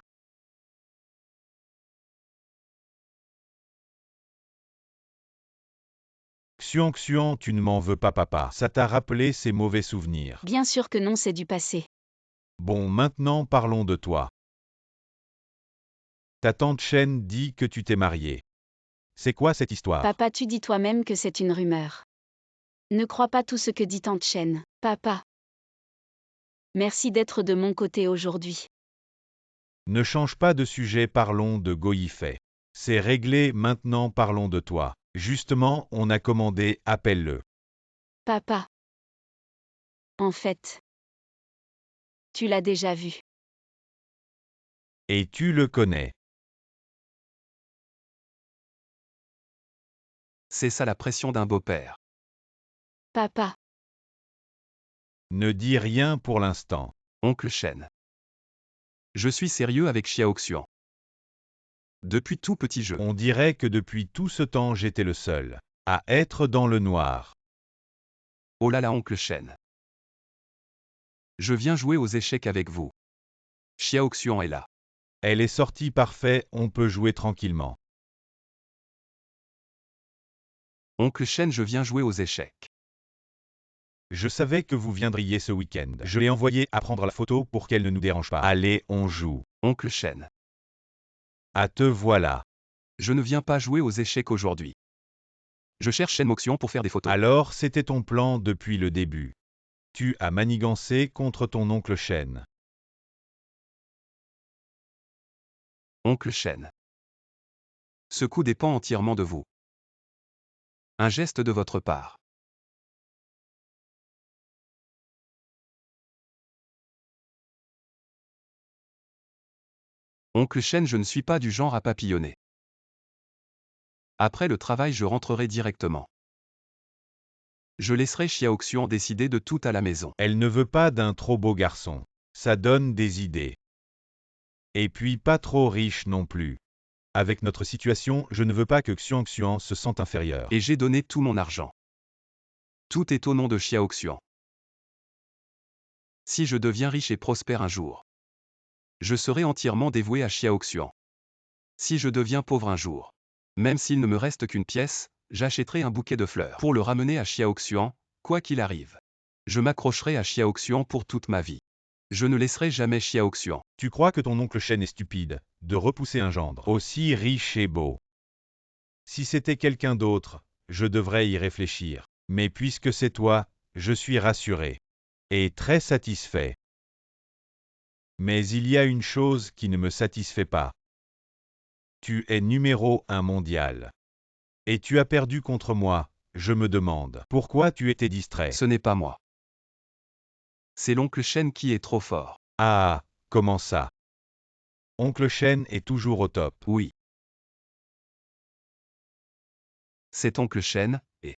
Xuan, tu ne m'en veux pas papa, ça t'a rappelé ces mauvais souvenirs. Bien sûr que non, c'est du passé. Bon, maintenant parlons de toi. Ta tante Chen dit que tu t'es marié. C'est quoi cette histoire? Papa, tu dis toi-même que c'est une rumeur. Ne crois pas tout ce que dit Tante Chen. Papa. Merci d'être de mon côté aujourd'hui. Ne change pas de sujet, parlons de Go Yifei. C'est réglé, maintenant parlons de toi. Justement, on a commandé, appelle-le. Papa. En fait. Tu l'as déjà vu. Et tu le connais. C'est ça la pression d'un beau-père. Papa. Ne dis rien pour l'instant. Oncle Shen. Je suis sérieux avec Xiaoxian. Depuis tout petit jeu. On dirait que depuis tout ce temps j'étais le seul à être dans le noir. Oh là là, oncle Shen. Je viens jouer aux échecs avec vous. Xiaoxian est là. Elle est sortie, parfait, on peut jouer tranquillement. Oncle Shen, je viens jouer aux échecs. Je savais que vous viendriez ce week-end. Je l'ai envoyé à prendre la photo pour qu'elle ne nous dérange pas. Allez, on joue. Oncle Shen. Ah, te voilà. Je ne viens pas jouer aux échecs aujourd'hui. Je cherche Shen Moxian pour faire des photos. Alors, c'était ton plan depuis le début. Tu as manigancé contre ton oncle Shen. Oncle Shen. Ce coup dépend entièrement de vous. Un geste de votre part. Oncle Shen, je ne suis pas du genre à papillonner. Après le travail, je rentrerai directement. Je laisserai Xiaoxian décider de tout à la maison. Elle ne veut pas d'un trop beau garçon. Ça donne des idées. Et puis pas trop riche non plus. Avec notre situation, je ne veux pas que Xuan se sente inférieur. Et j'ai donné tout mon argent. Tout est au nom de Xiaoxian. Si je deviens riche et prospère un jour, je serai entièrement dévoué à Xiaoxian. Si je deviens pauvre un jour, même s'il ne me reste qu'une pièce, j'achèterai un bouquet de fleurs pour le ramener à Xiaoxian, quoi qu'il arrive. Je m'accrocherai à Xiaoxian pour toute ma vie. Je ne laisserai jamais Xiaoxian. Tu crois que ton oncle Shen est stupide de repousser un gendre aussi riche et beau? Si c'était quelqu'un d'autre, je devrais y réfléchir. Mais puisque c'est toi, je suis rassuré. Et très satisfait. Mais il y a une chose qui ne me satisfait pas. Tu es numéro 1 mondial. Et tu as perdu contre moi, je me demande. Pourquoi tu étais distrait? Ce n'est pas moi. C'est l'oncle Shen qui est trop fort. Ah, comment ça? Oncle Shen est toujours au top. Oui. C'est oncle Shen, et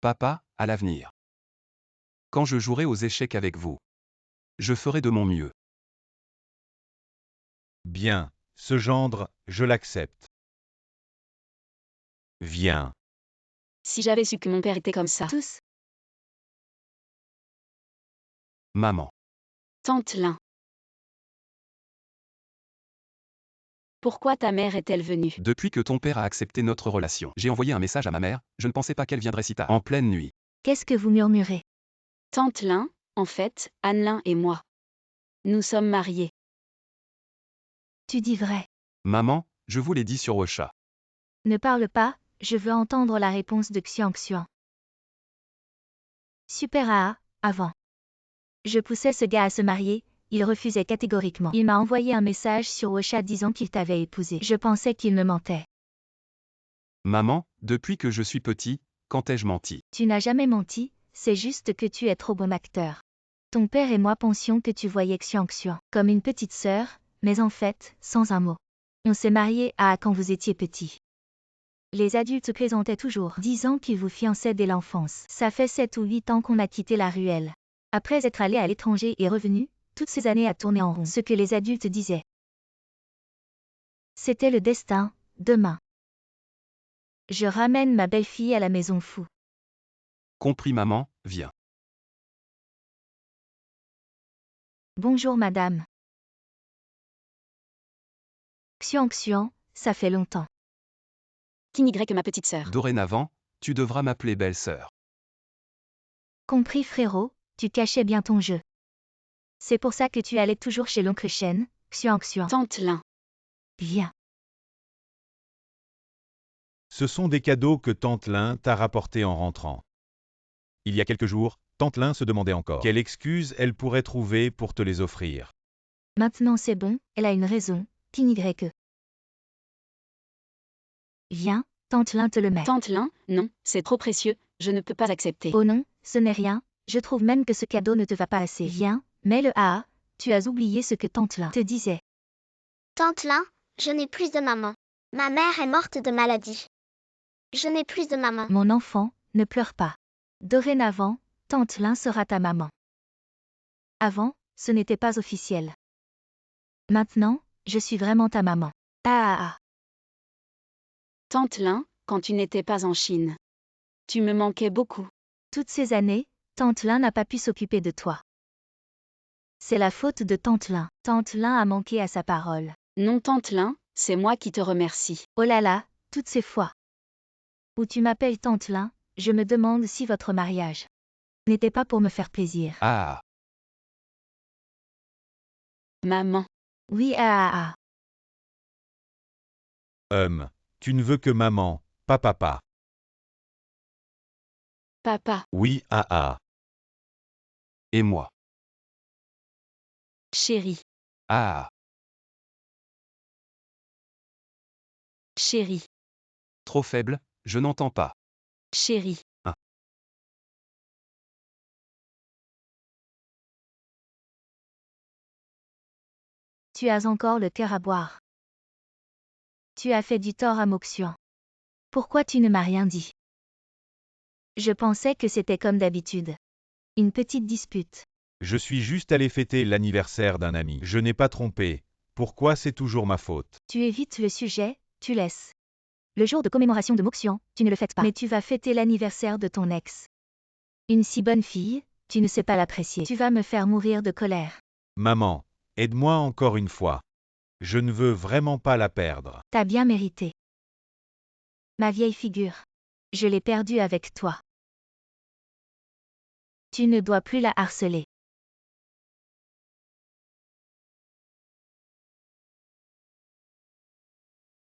papa, à l'avenir. Quand je jouerai aux échecs avec vous, je ferai de mon mieux. Bien, ce gendre, je l'accepte. Viens. Si j'avais su que mon père était comme ça. Tous. Maman. Tante Lin. Pourquoi ta mère est-elle venue? Depuis que ton père a accepté notre relation, j'ai envoyé un message à ma mère, je ne pensais pas qu'elle viendrait si tard. En pleine nuit. Qu'est-ce que vous murmurez? Tante Lin, en fait, Anne Lin et moi. Nous sommes mariés. Tu dis vrai. Maman, je vous l'ai dit sur Ocha. Ne parle pas, je veux entendre la réponse de Xiang. Super AA, avant. Je poussais ce gars à se marier, il refusait catégoriquement. Il m'a envoyé un message sur Ocha disant qu'il t'avait épousé. Je pensais qu'il me mentait. Maman, depuis que je suis petit, quand ai-je menti? Tu n'as jamais menti, c'est juste que tu es trop bon acteur. Ton père et moi pensions que tu voyais Xiang comme une petite sœur, mais en fait, sans un mot. On s'est mariés à quand vous étiez petit. Les adultes plaisantaient toujours, disant qu'ils vous fiançaient dès l'enfance. Ça fait 7 ou 8 ans qu'on a quitté la ruelle. Après être allé à l'étranger et revenu, toutes ces années à tourner en rond. Ce que les adultes disaient. C'était le destin, demain. Je ramène ma belle-fille à la maison fou. Compris maman, viens. Bonjour madame. Xiang, ça fait longtemps. King Y ma petite sœur. Dorénavant, tu devras m'appeler belle-sœur. Compris frérot, tu cachais bien ton jeu. C'est pour ça que tu allais toujours chez l'oncle Shen, Xiang. Tante Lin. Viens. Ce sont des cadeaux que Tante Lin t'a rapportés en rentrant. Il y a quelques jours, Tante Lin se demandait encore quelle excuse elle pourrait trouver pour te les offrir. Maintenant c'est bon, elle a une raison, King Y. Viens, Tante Lin te le met. Tante Lin, non, c'est trop précieux, je ne peux pas accepter. Oh non, ce n'est rien, je trouve même que ce cadeau ne te va pas assez. Viens, mets-le à, tu as oublié ce que Tante Lin te disait. Tante Lin, je n'ai plus de maman. Ma mère est morte de maladie. Je n'ai plus de maman. Mon enfant, ne pleure pas. Dorénavant, Tante Lin sera ta maman. Avant, ce n'était pas officiel. Maintenant, je suis vraiment ta maman. Ah. Tante Lin, quand tu n'étais pas en Chine. Tu me manquais beaucoup. Toutes ces années, Tante Lin n'a pas pu s'occuper de toi. C'est la faute de Tante Lin. Tante Lin a manqué à sa parole. Non Tante Lin, c'est moi qui te remercie. Oh là là, toutes ces fois. Où tu m'appelles Tante Lin, je me demande si votre mariage n'était pas pour me faire plaisir. Ah. Maman. Oui Tu ne veux que maman, pas papa. Papa. Oui Et moi. Chérie. Ah. Chérie. Trop faible, je n'entends pas. Chérie. Tu as encore le cœur à boire. Tu as fait du tort à Moxian. Pourquoi tu ne m'as rien dit? Je pensais que c'était comme d'habitude. Une petite dispute. Je suis juste allé fêter l'anniversaire d'un ami. Je n'ai pas trompé. Pourquoi c'est toujours ma faute? Tu évites le sujet, tu laisses. Le jour de commémoration de Moxian, tu ne le fêtes pas. Mais tu vas fêter l'anniversaire de ton ex. Une si bonne fille, tu ne sais pas l'apprécier. Tu vas me faire mourir de colère. Maman, aide-moi encore une fois. Je ne veux vraiment pas la perdre. T'as bien mérité. Ma vieille figure. Je l'ai perdue avec toi. Tu ne dois plus la harceler.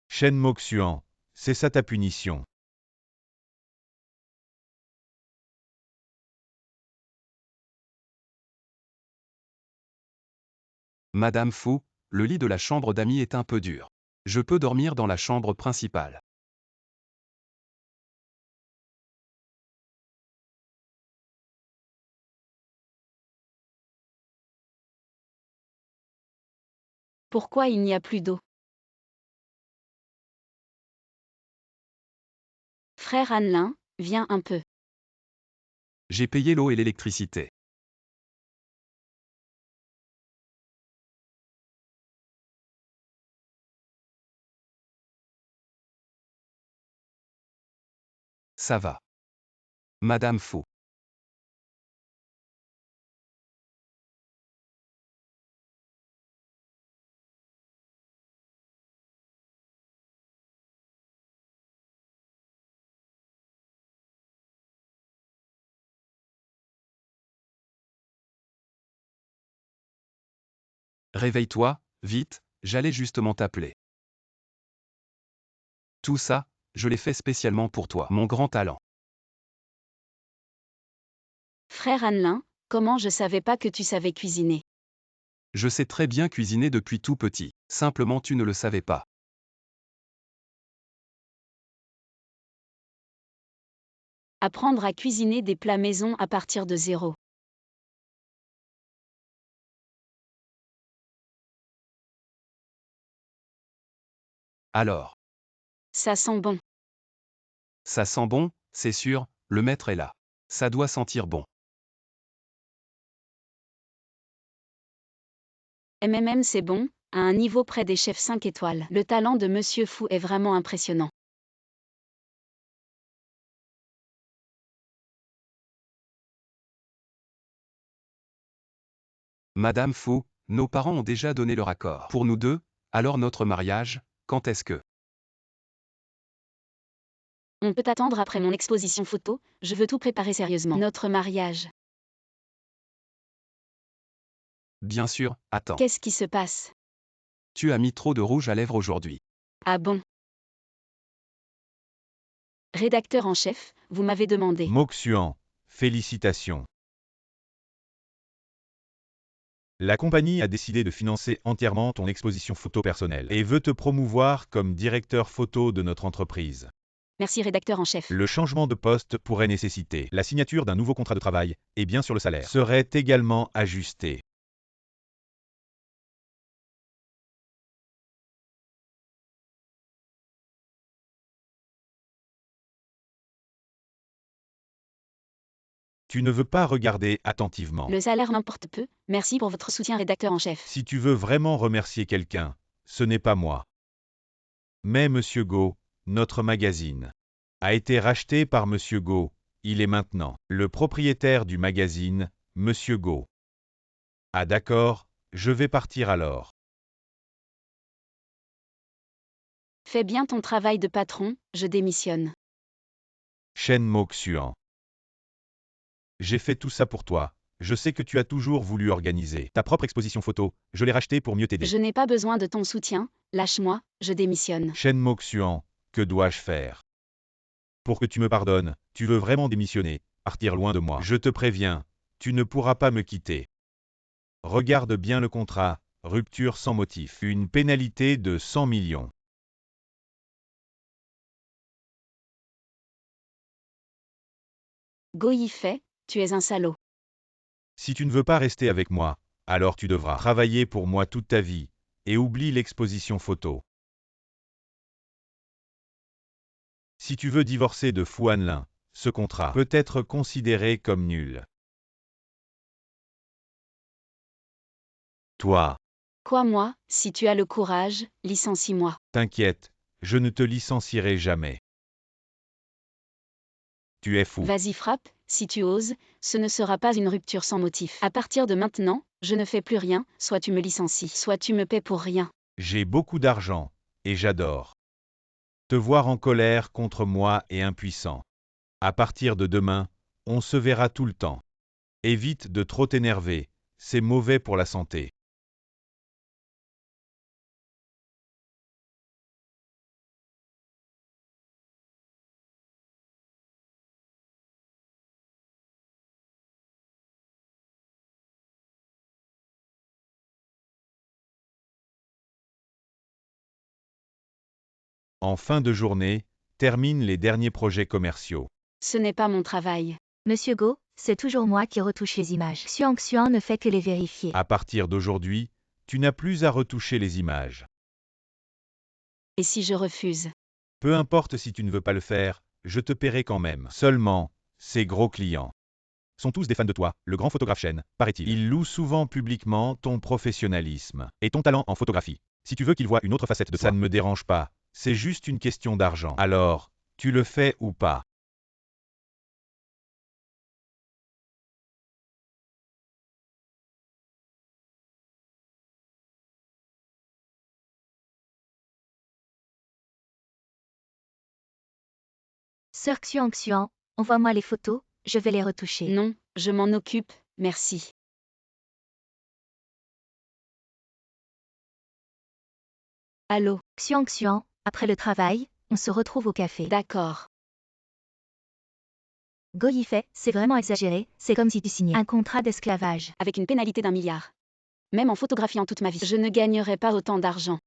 Shen Moxuan, c'est ça ta punition. Madame Fu, le lit de la chambre d'amis est un peu dur. Je peux dormir dans la chambre principale. Pourquoi il n'y a plus d'eau? Frère Annelin, viens un peu. J'ai payé l'eau et l'électricité. Ça va. Madame Fu. Réveille-toi, vite, j'allais justement t'appeler. Tout ça, je l'ai fait spécialement pour toi, mon grand talent. Frère Annelin, comment je savais pas que tu savais cuisiner? Je sais très bien cuisiner depuis tout petit, simplement tu ne le savais pas. Apprendre à cuisiner des plats maison à partir de zéro. Alors, Ça sent bon. ça sent bon, c'est sûr, le maître est là. Ça doit sentir bon. C'est bon, à un niveau près des chefs 5 étoiles. Le talent de Monsieur Fou est vraiment impressionnant. Madame Fou, nos parents ont déjà donné leur accord. Pour nous deux, alors notre mariage, quand est-ce que... On peut attendre après mon exposition photo, je veux tout préparer sérieusement. Notre mariage. Bien sûr, attends. Qu'est-ce qui se passe? Tu as mis trop de rouge à lèvres aujourd'hui. Ah bon? Rédacteur en chef, vous m'avez demandé. Moxuan, félicitations. La compagnie a décidé de financer entièrement ton exposition photo personnelle et veut te promouvoir comme directeur photo de notre entreprise. Merci rédacteur en chef. Le changement de poste pourrait nécessiter la signature d'un nouveau contrat de travail, et bien sûr le salaire serait également ajusté. Tu ne veux pas regarder attentivement. Le salaire m'importe peu, merci pour votre soutien rédacteur en chef. Si tu veux vraiment remercier quelqu'un, ce n'est pas moi. Mais Monsieur Go, notre magazine, a été racheté par Monsieur Go, il est maintenant le propriétaire du magazine, Monsieur Go. Ah d'accord, je vais partir alors. Fais bien ton travail de patron, je démissionne. Shen Moxuan. J'ai fait tout ça pour toi. Je sais que tu as toujours voulu organiser ta propre exposition photo, je l'ai racheté pour mieux t'aider. Je n'ai pas besoin de ton soutien, lâche-moi, je démissionne. Shen Moxuan, que dois-je faire? Pour que tu me pardonnes, tu veux vraiment démissionner, partir loin de moi. Je te préviens, tu ne pourras pas me quitter. Regarde bien le contrat, rupture sans motif. Une pénalité de 100 millions. Go y fait, tu es un salaud. Si tu ne veux pas rester avec moi, alors tu devras travailler pour moi toute ta vie, et oublie l'exposition photo. Si tu veux divorcer de Fu Hanlin, ce contrat peut être considéré comme nul. Toi, Quoi moi, si tu as le courage, licencie-moi. t'inquiète, je ne te licencierai jamais. Tu es fou. Vas-y frappe, si tu oses, ce ne sera pas une rupture sans motif. À partir de maintenant, je ne fais plus rien, soit tu me licencies, soit tu me paies pour rien. J'ai beaucoup d'argent, et j'adore te voir en colère contre moi et impuissant. À partir de demain, on se verra tout le temps. Évite de trop t'énerver, c'est mauvais pour la santé. En fin de journée, termine les derniers projets commerciaux. Ce n'est pas mon travail. Monsieur Go, c'est toujours moi qui retouche les images. Xuan Xuan ne fait que les vérifier. À partir d'aujourd'hui, tu n'as plus à retoucher les images. Et si je refuse? Peu importe si tu ne veux pas le faire, je te paierai quand même. Seulement, ces gros clients sont tous des fans de toi, le grand photographe Shen, paraît-il. Ils louent souvent publiquement ton professionnalisme et ton talent en photographie. Si tu veux qu'ils voient une autre facette de toi, ça ne me dérange pas, c'est juste une question d'argent. Alors, tu le fais ou pas? Sœur Xuan Xuan, envoie-moi les photos, je vais les retoucher. Non, je m'en occupe, merci. Allô? Xuan Xuan, après le travail, on se retrouve au café. D'accord. Go y fait, c'est vraiment exagéré, c'est comme si tu signais un contrat d'esclavage. Avec une pénalité d'1 milliard. Même en photographiant toute ma vie, je ne gagnerai pas autant d'argent.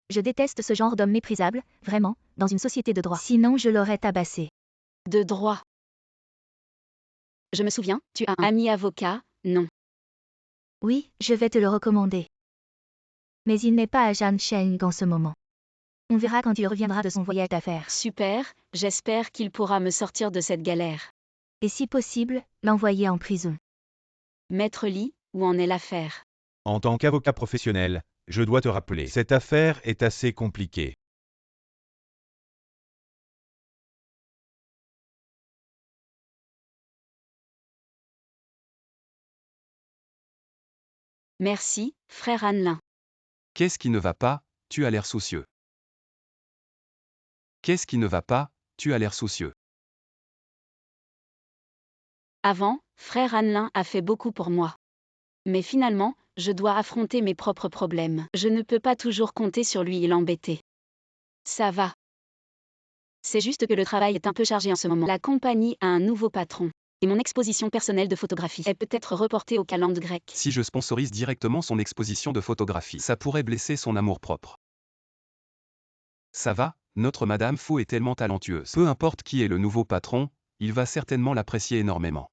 Je déteste ce genre d'homme méprisable, vraiment, dans une société de droit. Sinon je l'aurais tabassé. De droit. Je me souviens, tu as un ami avocat, non? Oui, je vais te le recommander. Mais il n'est pas à Jiangsheng en ce moment. On verra quand il reviendra de son voyage d'affaires. Super, j'espère qu'il pourra me sortir de cette galère. Et si possible, l'envoyer en prison. Maître Lee, où en est l'affaire? En tant qu'avocat professionnel, je dois te rappeler, cette affaire est assez compliquée. Merci, frère Annelin. Qu'est-ce qui ne va pas? Tu as l'air soucieux. Qu'est-ce qui ne va pas? Tu as l'air soucieux. Avant, frère Annelin a fait beaucoup pour moi. Mais finalement, je dois affronter mes propres problèmes. Je ne peux pas toujours compter sur lui et l'embêter. Ça va. C'est juste que le travail est un peu chargé en ce moment. La compagnie a un nouveau patron. Et mon exposition personnelle de photographie est peut-être reportée au calende grec. Si je sponsorise directement son exposition de photographie, ça pourrait blesser son amour-propre. Ça va, notre Madame Faux est tellement talentueuse. Peu importe qui est le nouveau patron, il va certainement l'apprécier énormément.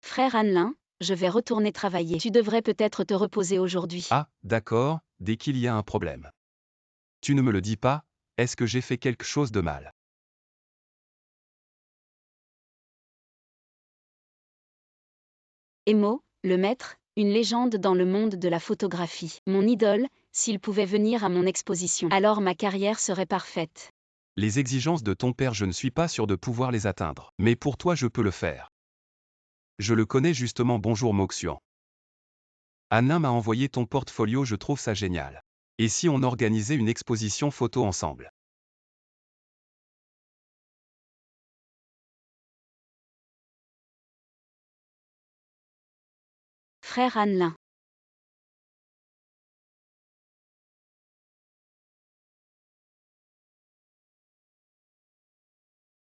Frère Annelin, je vais retourner travailler. Tu devrais peut-être te reposer aujourd'hui. Ah, d'accord, dès qu'il y a un problème. Tu ne me le dis pas, est-ce que j'ai fait quelque chose de mal? Emo, le maître, une légende dans le monde de la photographie. Mon idole, s'il pouvait venir à mon exposition, alors ma carrière serait parfaite. Les exigences de ton père, je ne suis pas sûr de pouvoir les atteindre. Mais pour toi, je peux le faire. Je le connais justement. Bonjour Moxian. Anna m'a envoyé ton portfolio, je trouve ça génial. Et si on organisait une exposition photo ensemble? Frère Annelin.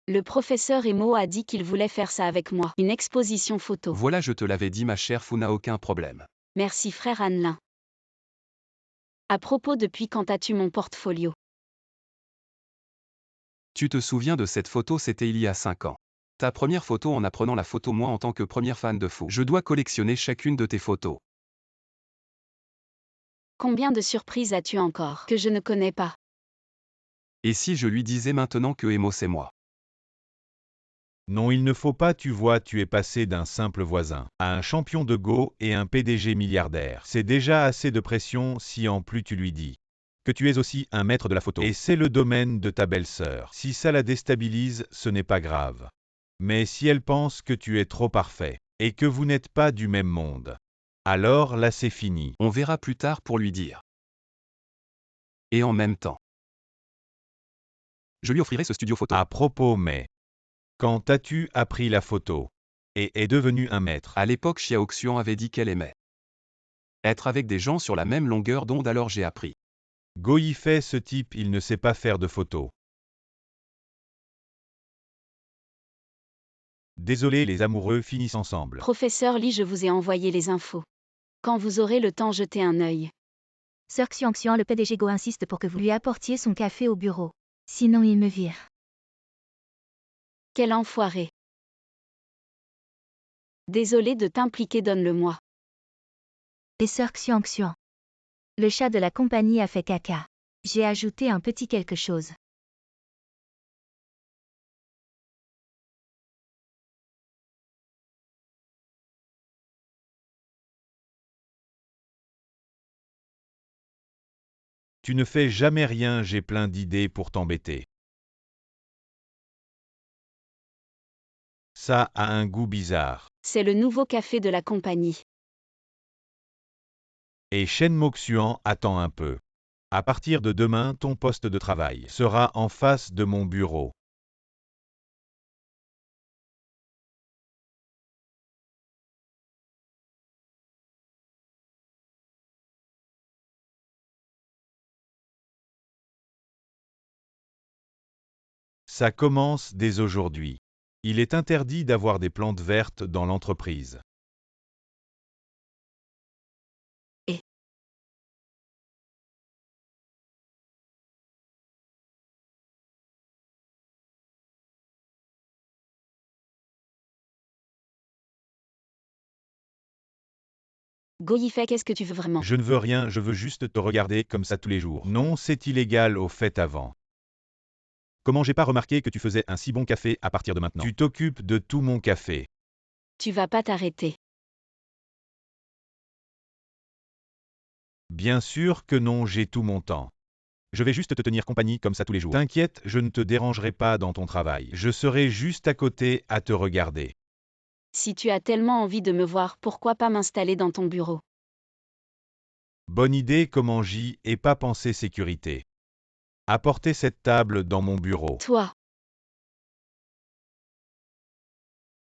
Le professeur Emo a dit qu'il voulait faire ça avec moi. Une exposition photo. Voilà, je te l'avais dit, ma chère Funa, aucun problème. Merci frère Annelin. À propos, depuis quand as-tu mon portfolio? Tu te souviens de cette photo? C'était il y a 5 ans. Ta première photo en apprenant la photo. Moi, en tant que première fan de fou, je dois collectionner chacune de tes photos. Combien de surprises as-tu encore que je ne connais pas? Et si je lui disais maintenant que Emo c'est moi? Non, il ne faut pas, tu vois, tu es passé d'un simple voisin à un champion de Go et un PDG milliardaire. C'est déjà assez de pression si en plus tu lui dis que tu es aussi un maître de la photo. Et c'est le domaine de ta belle-sœur. Si ça la déstabilise, ce n'est pas grave. Mais si elle pense que tu es trop parfait et que vous n'êtes pas du même monde, alors là c'est fini. On verra plus tard pour lui dire. Et en même temps, je lui offrirai ce studio photo. À propos, mais quand as-tu appris la photo et est devenu un maître? À l'époque, Xiaoxian avait dit qu'elle aimait être avec des gens sur la même longueur d'onde, alors j'ai appris. Go y fait, ce type, il ne sait pas faire de photos. Désolé, les amoureux finissent ensemble. Professeur Lee, je vous ai envoyé les infos. Quand vous aurez le temps, jetez un œil. Sir Xiangxian, le PDG Go insiste pour que vous lui apportiez son café au bureau. Sinon il me vire. Quel enfoiré. Désolé de t'impliquer, donne-le-moi. Et Sir Xiangxian. Le chat de la compagnie a fait caca. J'ai ajouté un petit quelque chose. Tu ne fais jamais rien, j'ai plein d'idées pour t'embêter. Ça a un goût bizarre. C'est le nouveau café de la compagnie. Et Shen Moxuan, attends un peu. À partir de demain, ton poste de travail sera en face de mon bureau. Ça commence dès aujourd'hui. Il est interdit d'avoir des plantes vertes dans l'entreprise. Goyifet, qu'est-ce que tu veux vraiment? Je ne veux rien, je veux juste te regarder comme ça tous les jours. Non, c'est illégal au fait avant. Comment j'ai pas remarqué que tu faisais un si bon café à partir de maintenant? Tu t'occupes de tout mon café. Tu vas pas t'arrêter. Bien sûr que non, j'ai tout mon temps. Je vais juste te tenir compagnie comme ça tous les jours. T'inquiète, je ne te dérangerai pas dans ton travail. Je serai juste à côté à te regarder. Si tu as tellement envie de me voir, pourquoi pas m'installer dans ton bureau? Bonne idée, comment j'y ai pas pensé sécurité. Apportez cette table dans mon bureau. Toi,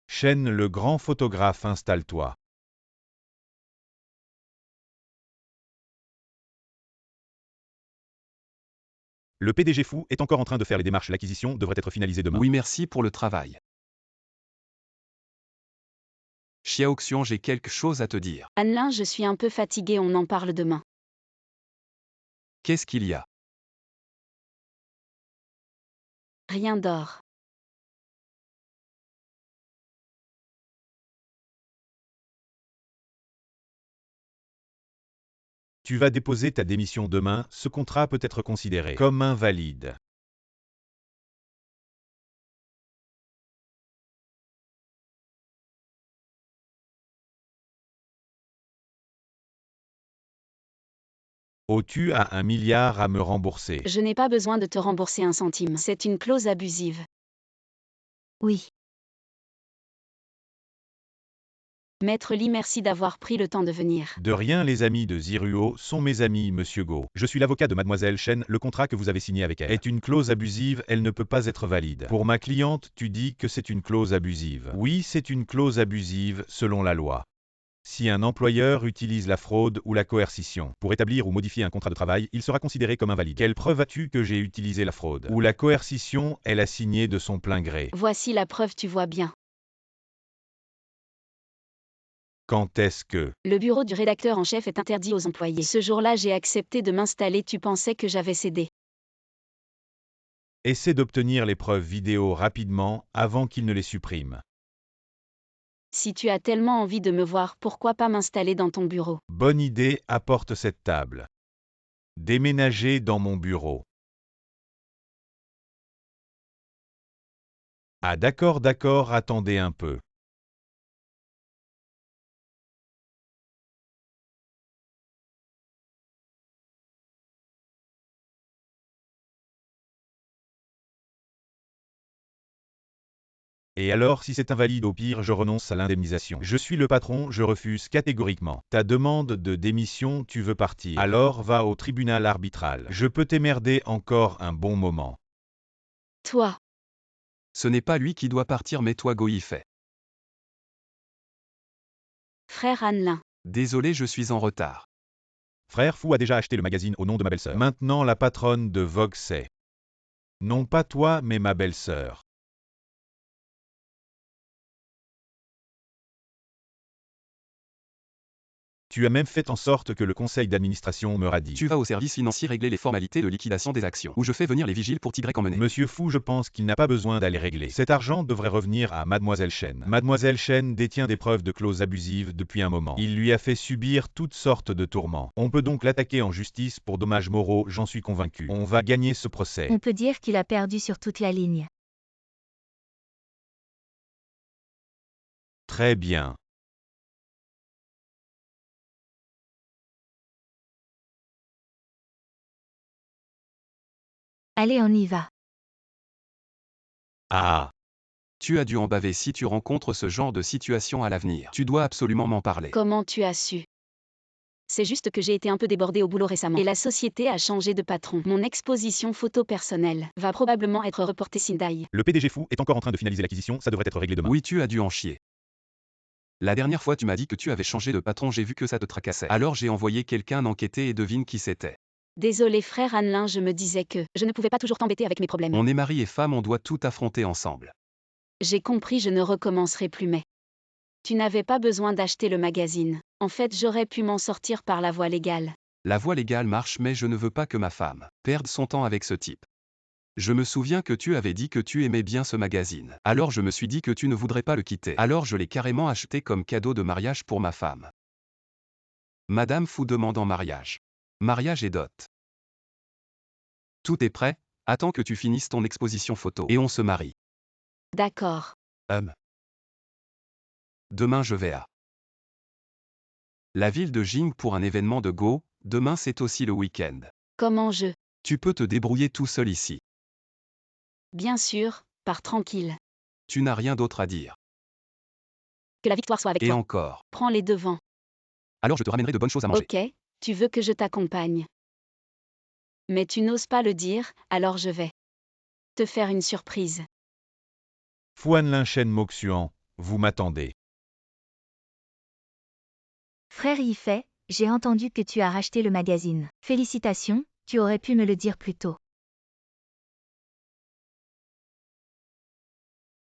Chen le grand photographe, installe-toi. Le PDG fou est encore en train de faire les démarches. L'acquisition devrait être finalisée demain. Oui, merci pour le travail. Xiaoxian, j'ai quelque chose à te dire. Anlin, je suis un peu fatiguée, on en parle demain. Qu'est-ce qu'il y a? Rien d'or. Tu vas déposer ta démission demain, ce contrat peut être considéré comme invalide. Oh, tu as 1 milliard à me rembourser. Je n'ai pas besoin de te rembourser un centime. C'est une clause abusive. Oui. Maître Lee, merci d'avoir pris le temps de venir. De rien, les amis de Ziruo sont mes amis, monsieur Go. Je suis l'avocat de mademoiselle Chen, le contrat que vous avez signé avec elle est une clause abusive, elle ne peut pas être valide. Pour ma cliente, tu dis que c'est une clause abusive. Oui, c'est une clause abusive, selon la loi. Si un employeur utilise la fraude ou la coercition pour établir ou modifier un contrat de travail, il sera considéré comme invalide. Quelle preuve as-tu que j'ai utilisé la fraude ou la coercition? Elle a signé de son plein gré. Voici la preuve, tu vois bien. Quand est-ce que... Le bureau du rédacteur en chef est interdit aux employés. Ce jour-là, j'ai accepté de m'installer, tu pensais que j'avais cédé. Essaie d'obtenir les preuves vidéo rapidement, avant qu'il ne les supprime. Si tu as tellement envie de me voir, pourquoi pas m'installer dans ton bureau? Bonne idée, apporte cette table. Déménager dans mon bureau. Ah d'accord, d'accord, attendez un peu. Et alors, si c'est invalide, au pire, je renonce à l'indemnisation. Je suis le patron, je refuse catégoriquement. Ta demande de démission, tu veux partir. Alors va au tribunal arbitral. Je peux t'emmerder encore un bon moment. Toi, Ce n'est pas lui qui doit partir mais toi Goyifet. frère Anlin. Désolé, je suis en retard. Frère Fou a déjà acheté le magazine au nom de ma belle-sœur. Maintenant, la patronne de Vogue c'est... Non pas toi, mais ma belle-sœur. Tu as même fait en sorte que le conseil d'administration me radie. Tu vas au service financier régler les formalités de liquidation des actions. Ou je fais venir les vigiles pour Tigrec emmener. Monsieur Fou, je pense qu'il n'a pas besoin d'aller régler. Cet argent devrait revenir à Mademoiselle Chen. Mademoiselle Chen détient des preuves de clauses abusives depuis un moment. Il lui a fait subir toutes sortes de tourments. On peut donc l'attaquer en justice pour dommages moraux, j'en suis convaincu. On va gagner ce procès. On peut dire qu'il a perdu sur toute la ligne. Très bien. Allez, on y va. Ah. Tu as dû en baver si tu rencontres ce genre de situation à l'avenir. Tu dois absolument m'en parler. Comment tu as su? C'est juste que j'ai été un peu débordée au boulot récemment. Et la société a changé de patron. Mon exposition photo personnelle va probablement être reportée Sindai. Le PDG Fou est encore en train de finaliser l'acquisition, ça devrait être réglé demain. Oui, tu as dû en chier. La dernière fois tu m'as dit que tu avais changé de patron, j'ai vu que ça te tracassait. Alors j'ai envoyé quelqu'un enquêter et devine qui c'était. Désolé frère Anlin, je me disais que je ne pouvais pas toujours t'embêter avec mes problèmes. On est mari et femme, on doit tout affronter ensemble. J'ai compris, je ne recommencerai plus mais... Tu n'avais pas besoin d'acheter le magazine. En fait, j'aurais pu m'en sortir par la voie légale. La voie légale marche mais je ne veux pas que ma femme perde son temps avec ce type. Je me souviens que tu avais dit que tu aimais bien ce magazine. Alors je me suis dit que tu ne voudrais pas le quitter. Alors je l'ai carrément acheté comme cadeau de mariage pour ma femme. Madame Fu demande en mariage. Mariage et dot. Tout est prêt, attends que tu finisses ton exposition photo. Et on se marie. D'accord. Demain je vais à la ville de Jing pour un événement de Go, demain c'est aussi le week-end. Comment je... Tu peux te débrouiller tout seul ici. Bien sûr, pars tranquille. Tu n'as rien d'autre à dire. Que la victoire soit avec Et toi. encore. Prends les devants. Alors je te ramènerai de bonnes choses à manger. Ok, tu veux que je t'accompagne. Mais tu n'oses pas le dire, alors je vais te faire une surprise. Fuanlin Shen Moxuan, vous m'attendez. Frère Yifei, j'ai entendu que tu as racheté le magazine. Félicitations, tu aurais pu me le dire plus tôt.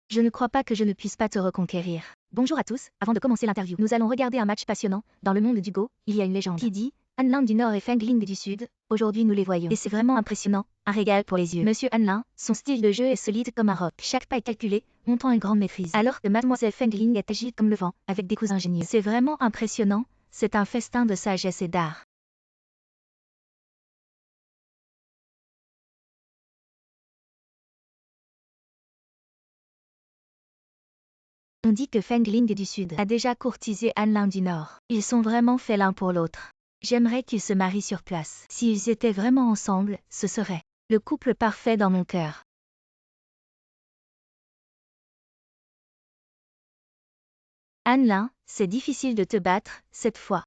Je ne crois pas que je ne puisse pas te reconquérir. Bonjour à tous, avant de commencer l'interview, nous allons regarder un match passionnant. Dans le monde du Go, il y a une légende qui dit Hanlin du Nord et Feng Ling du Sud. Aujourd'hui nous les voyons. Et c'est vraiment impressionnant, un régal pour les yeux. Monsieur Hanlin, son style de jeu est solide comme un roc. Chaque pas est calculé, montrant une grande maîtrise. Alors que Mademoiselle Feng Ling est agile comme le vent, avec des coups ingénieux. C'est vraiment impressionnant, c'est un festin de sagesse et d'art. On dit que Feng Ling du Sud a déjà courtisé Hanlin du Nord. Ils sont vraiment faits l'un pour l'autre. J'aimerais qu'ils se marient sur place. S'ils étaient vraiment ensemble, ce serait le couple parfait dans mon cœur. Hanlin, c'est difficile de te battre, cette fois.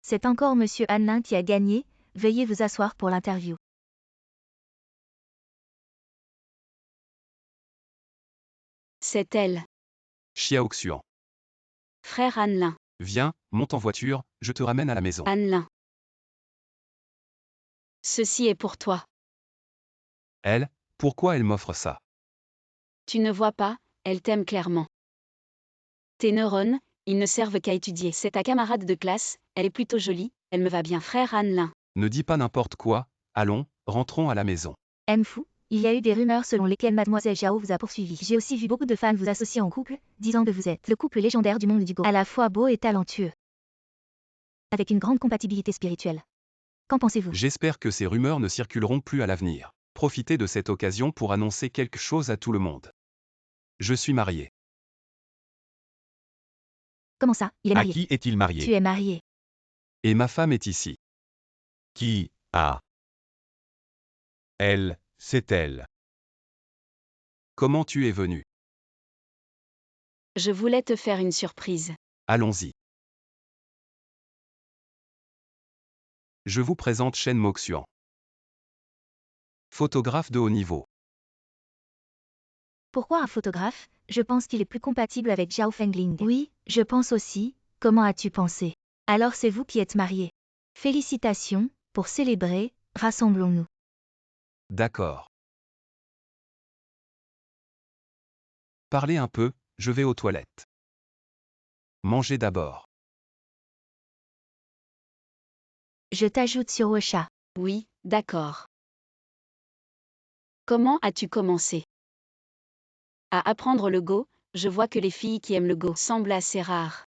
C'est encore Monsieur Hanlin qui a gagné, veuillez vous asseoir pour l'interview. C'est elle. Xiaoxuan. Frère Hanlin. Viens, monte en voiture, je te ramène à la maison. Hanlin. Ceci est pour toi. Elle, pourquoi elle m'offre ça? Tu ne vois pas, elle t'aime clairement. Tes neurones, ils ne servent qu'à étudier. C'est ta camarade de classe, elle est plutôt jolie, elle me va bien. Frère Hanlin. Ne dis pas n'importe quoi, allons, rentrons à la maison. Mfou, il y a eu des rumeurs selon lesquelles Mademoiselle Zhao vous a poursuivi. J'ai aussi vu beaucoup de fans vous associer en couple, disant que vous êtes le couple légendaire du monde du Go, à la fois beau et talentueux, avec une grande compatibilité spirituelle. Qu'en pensez-vous? J'espère que ces rumeurs ne circuleront plus à l'avenir. Profitez de cette occasion pour annoncer quelque chose à tout le monde. Je suis marié. Comment ça? Il est À marié. qui est-il marié? Tu es marié. Et ma femme est ici. Qui a? Elle, c'est elle. Comment tu es venu? Je voulais te faire une surprise. Allons-y. Je vous présente Shen Moxuan. Photographe de haut niveau. Pourquoi un photographe? Je pense qu'il est plus compatible avec Zhao Fengling. Oui, je pense aussi. Comment as-tu pensé? Alors c'est vous qui êtes mariés. Félicitations, pour célébrer, rassemblons-nous. D'accord. Parlez un peu, je vais aux toilettes. Mangez d'abord. Je t'ajoute sur WeChat. Oui, d'accord. Comment as-tu commencé? À apprendre le Go, je vois que les filles qui aiment le Go semblent assez rares.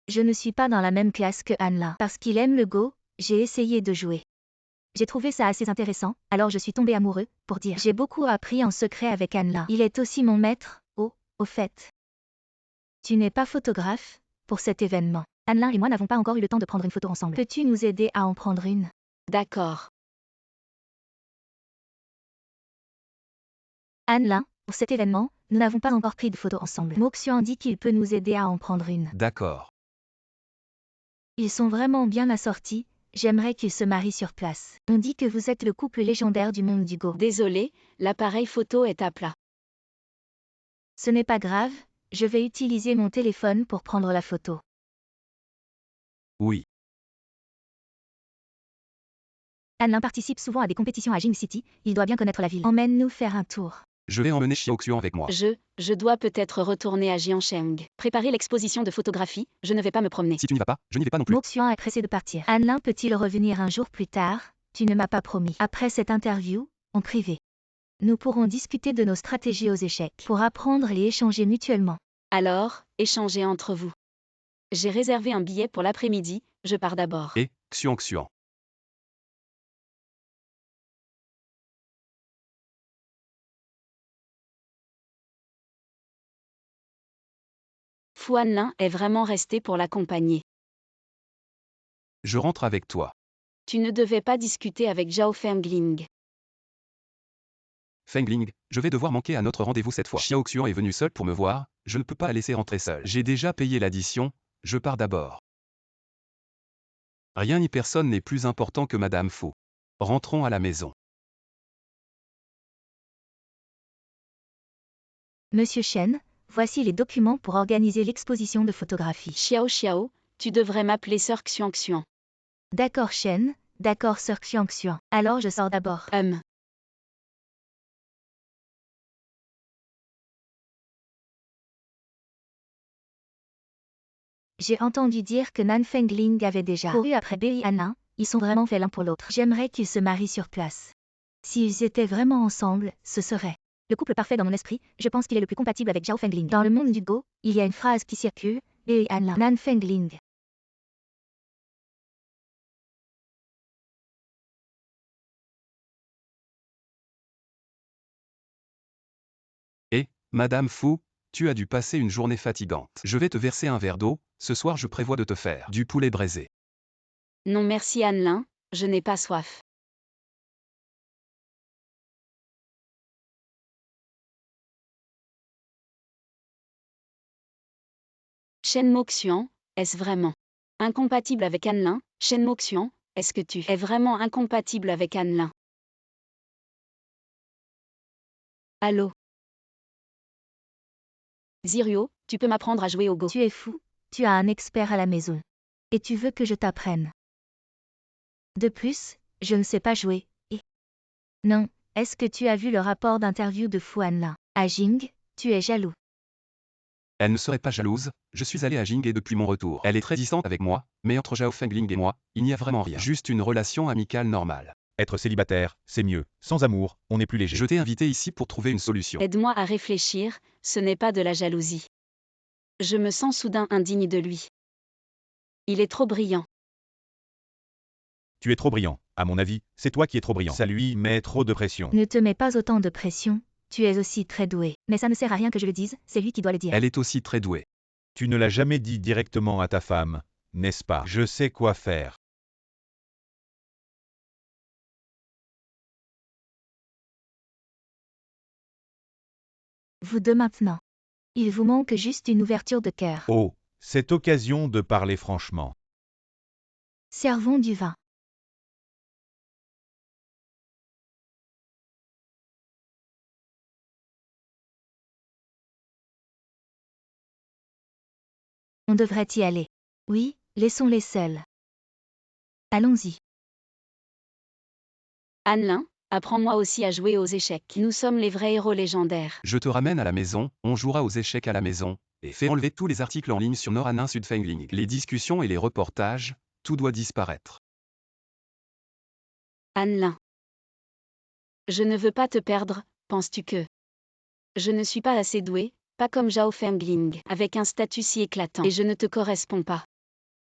Je ne suis pas dans la même classe que Hanlin. Parce qu'il aime le Go, j'ai essayé de jouer. J'ai trouvé ça assez intéressant, alors je suis tombé amoureux, pour dire. J'ai beaucoup appris en secret avec Hanlin. Il est aussi mon maître, au fait. Tu n'es pas photographe, pour cet événement. Hanlin et moi n'avons pas encore eu le temps de prendre une photo ensemble. Peux-tu nous aider à en prendre une? D'accord. Hanlin, pour cet événement, nous n'avons pas encore pris de photo ensemble. Moxuan dit qu'il peut nous aider à en prendre une. D'accord. Ils sont vraiment bien assortis, j'aimerais qu'ils se marient sur place. On dit que vous êtes le couple légendaire du monde du Go. Désolé, l'appareil photo est à plat. Ce n'est pas grave, je vais utiliser mon téléphone pour prendre la photo. Oui. Hanlin participe souvent à des compétitions à Jing City, il doit bien connaître la ville. Emmène-nous faire un tour. Je vais emmener Xiaoxuan avec moi. Je dois peut-être retourner à Jiancheng. Préparer l'exposition de photographie, je ne vais pas me promener. Si tu n'y vas pas, je n'y vais pas non plus. Moxuan est pressé de partir. Hanlin peut-il revenir un jour plus tard? Tu ne m'as pas promis. Après cette interview, en privé, nous pourrons discuter de nos stratégies aux échecs pour apprendre et échanger mutuellement. Alors, échangez entre vous. J'ai réservé un billet pour l'après-midi, je pars d'abord. Et, Xiang. Fu Hanlin est vraiment resté pour l'accompagner. Je rentre avec toi. Tu ne devais pas discuter avec Zhao Fengling. Fengling, je vais devoir manquer à notre rendez-vous cette fois. Xiao Xian est venu seul pour me voir, je ne peux pas la laisser rentrer seule. J'ai déjà payé l'addition, je pars d'abord. Rien ni personne n'est plus important que Madame Fu. Rentrons à la maison. Monsieur Chen, voici les documents pour organiser l'exposition de photographie. Xiao, tu devrais m'appeler Sœur Xiang. D'accord Chen, d'accord Sœur Xiang. Alors je sors d'abord. J'ai entendu dire que Nan Fengling avait déjà couru après Bei Hanlin, ils sont vraiment faits l'un pour l'autre. J'aimerais qu'ils se marient sur place. S'ils étaient vraiment ensemble, ce serait le couple parfait dans mon esprit, je pense qu'il est le plus compatible avec Zhao Fengling. Dans le monde du Go, il y a une phrase qui circule, Bei Hanlin, Nan Fengling. Et, Madame Fu, tu as dû passer une journée fatigante. Je vais te verser un verre d'eau, ce soir je prévois de te faire du poulet braisé. Non merci Hanlin, je n'ai pas soif. Shen Moxian, est-ce vraiment incompatible avec Hanlin? Shen Moxian, est-ce que tu es vraiment incompatible avec Hanlin? Allô? Zirio, tu peux m'apprendre à jouer au Go. Tu es fou, tu as un expert à la maison. Et tu veux que je t'apprenne. De plus, je ne sais pas jouer, et... Non, est-ce que tu as vu le rapport d'interview de Fu Hanlin? À Jing, tu es jaloux. Elle ne serait pas jalouse, je suis allé à Jing depuis mon retour. Elle est très distante avec moi, mais entre Zhao Fengling et moi, il n'y a vraiment rien. Juste une relation amicale normale. Être célibataire, c'est mieux. Sans amour, on est plus léger. Je t'ai invité ici pour trouver une solution. Aide-moi à réfléchir, ce n'est pas de la jalousie. Je me sens soudain indigne de lui. Il est trop brillant. Tu es trop brillant. À mon avis, c'est toi qui es trop brillant. Ça lui met trop de pression. Ne te mets pas autant de pression, tu es aussi très doué. Mais ça ne sert à rien que je le dise, c'est lui qui doit le dire. Elle est aussi très douée. Tu ne l'as jamais dit directement à ta femme, n'est-ce pas? Je sais quoi faire. Vous deux maintenant. Il vous manque juste une ouverture de cœur. Oh, cette occasion de parler franchement. Servons du vin. On devrait y aller. Oui, laissons-les seuls. Allons-y. Hanlin, apprends-moi aussi à jouer aux échecs. Nous sommes les vrais héros légendaires. Je te ramène à la maison, on jouera aux échecs à la maison, et fais enlever tous les articles en ligne sur Noranin Sud Fengling. Les discussions et les reportages, tout doit disparaître. Hanlin. Je ne veux pas te perdre, penses-tu que je ne suis pas assez doué, pas comme Zhao Fengling, avec un statut si éclatant, et je ne te corresponds pas.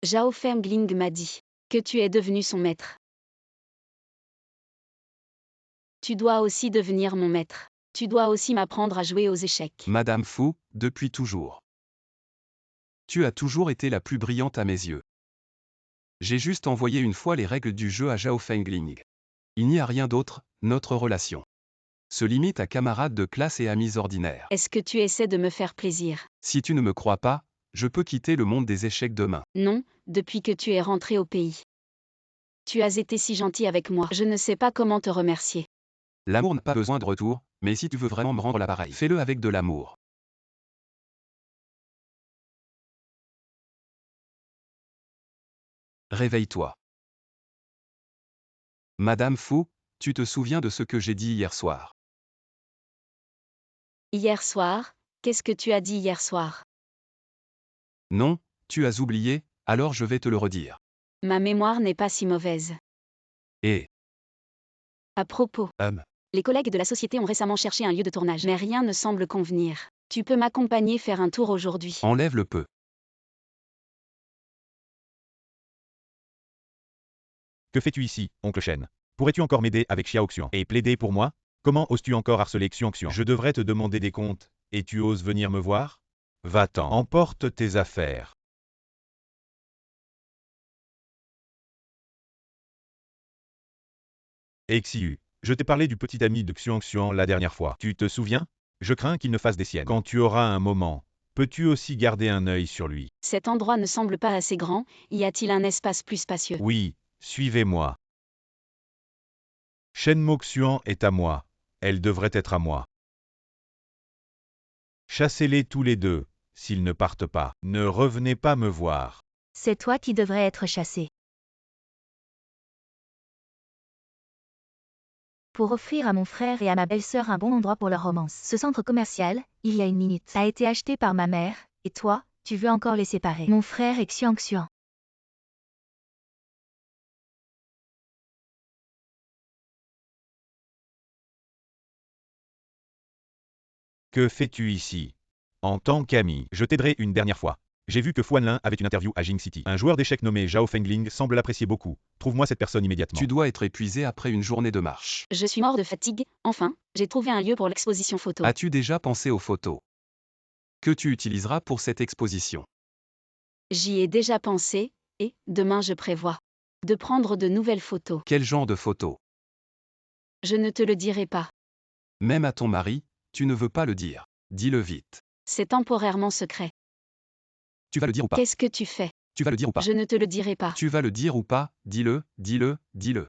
Zhao Fengling m'a dit que tu es devenu son maître. Tu dois aussi devenir mon maître. Tu dois aussi m'apprendre à jouer aux échecs. Madame Fu, depuis toujours. Tu as toujours été la plus brillante à mes yeux. J'ai juste envoyé une fois les règles du jeu à Zhao Fengling. Il n'y a rien d'autre, notre relation se limite à camarades de classe et amis ordinaires. Est-ce que tu essaies de me faire plaisir? Si tu ne me crois pas, je peux quitter le monde des échecs demain. Non, depuis que tu es rentré au pays. Tu as été si gentil avec moi, je ne sais pas comment te remercier. L'amour n'a pas besoin de retour, mais si tu veux vraiment me rendre l'appareil, fais-le avec de l'amour. Réveille-toi. Madame Fu, tu te souviens de ce que j'ai dit hier soir? Hier soir, qu'est-ce que tu as dit hier soir? Non, tu as oublié, alors je vais te le redire. Ma mémoire n'est pas si mauvaise. Et, À propos, les collègues de la société ont récemment cherché un lieu de tournage, mais rien ne semble convenir. Tu peux m'accompagner faire un tour aujourd'hui? enlève le peu. Que fais-tu ici, oncle Shen? Pourrais-tu encore m'aider avec Xiao Xian et plaider pour moi? Comment oses-tu encore harceler Xian Xian? Je devrais te demander des comptes, et tu oses venir me voir? Va-t'en, emporte tes affaires. Et Xiu, je t'ai parlé du petit ami de Xian Xian la dernière fois. Tu te souviens? Je crains qu'il ne fasse des siennes. Quand tu auras un moment, peux-tu aussi garder un œil sur lui? Cet endroit ne semble pas assez grand, y a-t-il un espace plus spacieux? Oui, suivez-moi. Shen Moxian est à moi. Elle devrait être à moi. Chassez-les tous les deux, s'ils ne partent pas. Ne revenez pas me voir. C'est toi qui devrais être chassé. Pour offrir à mon frère et à ma belle-sœur un bon endroit pour leur romance. Ce centre commercial, il y a une minute, a été acheté par ma mère, et toi, tu veux encore les séparer. Mon frère et Xiang Xuan. Que fais-tu ici? En tant qu'ami, je t'aiderai une dernière fois. J'ai vu que Fuanlin avait une interview à Jing City. Un joueur d'échecs nommé Zhao Fengling semble l'apprécier beaucoup. Trouve-moi cette personne immédiatement. Tu dois être épuisé après une journée de marche. Je suis mort de fatigue, enfin, j'ai trouvé un lieu pour l'exposition photo. As-tu déjà pensé aux photos que tu utiliseras pour cette exposition? J'y ai déjà pensé, et, demain je prévois de prendre de nouvelles photos. Quel genre de photos? Je ne te le dirai pas. Même à ton mari, tu ne veux pas le dire. Dis-le vite. C'est temporairement secret. Tu vas le dire ou pas? Qu'est-ce que tu fais? Tu vas le dire ou pas? Je ne te le dirai pas. Tu vas le dire ou pas? Dis-le, dis-le, dis-le.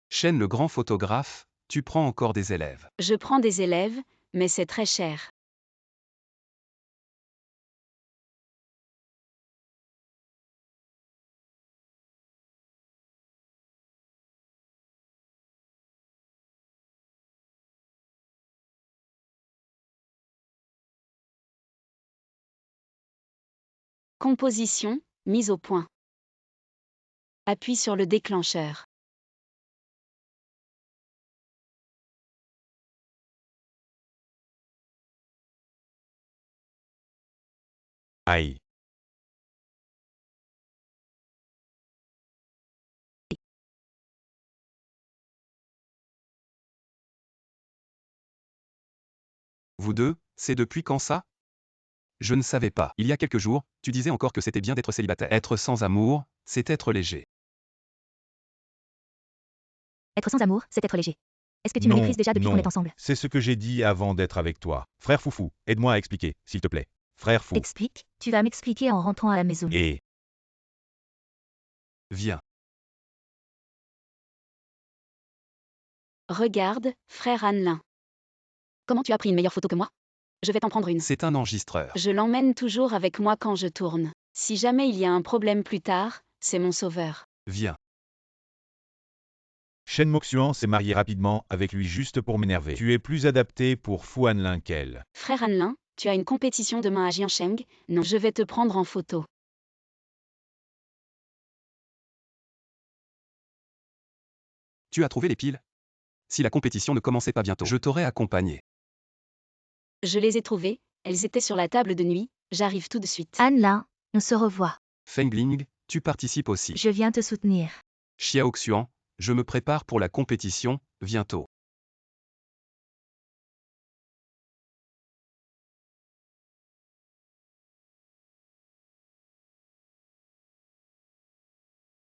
Shen le grand photographe, tu prends encore des élèves. Je prends des élèves, mais c'est très cher. Composition, mise au point. Appuie sur le déclencheur. Aïe. Vous deux, c'est depuis quand ça? Je ne savais pas. Il y a quelques jours, tu disais encore que c'était bien d'être célibataire. Être sans amour, c'est être léger. Être sans amour, c'est être léger. Est-ce que tu me Non, méprises déjà depuis qu'on non. est ensemble? C'est ce que j'ai dit avant d'être avec toi. Frère Foufou, aide-moi à expliquer, s'il te plaît. Frère Fou. Explique, tu vas m'expliquer en rentrant à la maison. Et Viens. Regarde, frère Annelin. Comment tu as pris une meilleure photo que moi? Je vais t'en prendre une. C'est un enregistreur. Je l'emmène toujours avec moi quand je tourne. Si jamais il y a un problème plus tard, c'est mon sauveur. Viens. Shen Moxian s'est marié rapidement avec lui juste pour m'énerver. Tu es plus adapté pour Fuanlin qu'elle. Frère Annelin, tu as une compétition demain à Jiancheng? Non, je vais te prendre en photo. Tu as trouvé les piles? Si la compétition ne commençait pas bientôt, je t'aurais accompagné. Je les ai trouvées, elles étaient sur la table de nuit, j'arrive tout de suite. Anne-Lin, on se revoit. Fengling, tu participes aussi. Je viens te soutenir. Xiao Xuan, je me prépare pour la compétition, bientôt.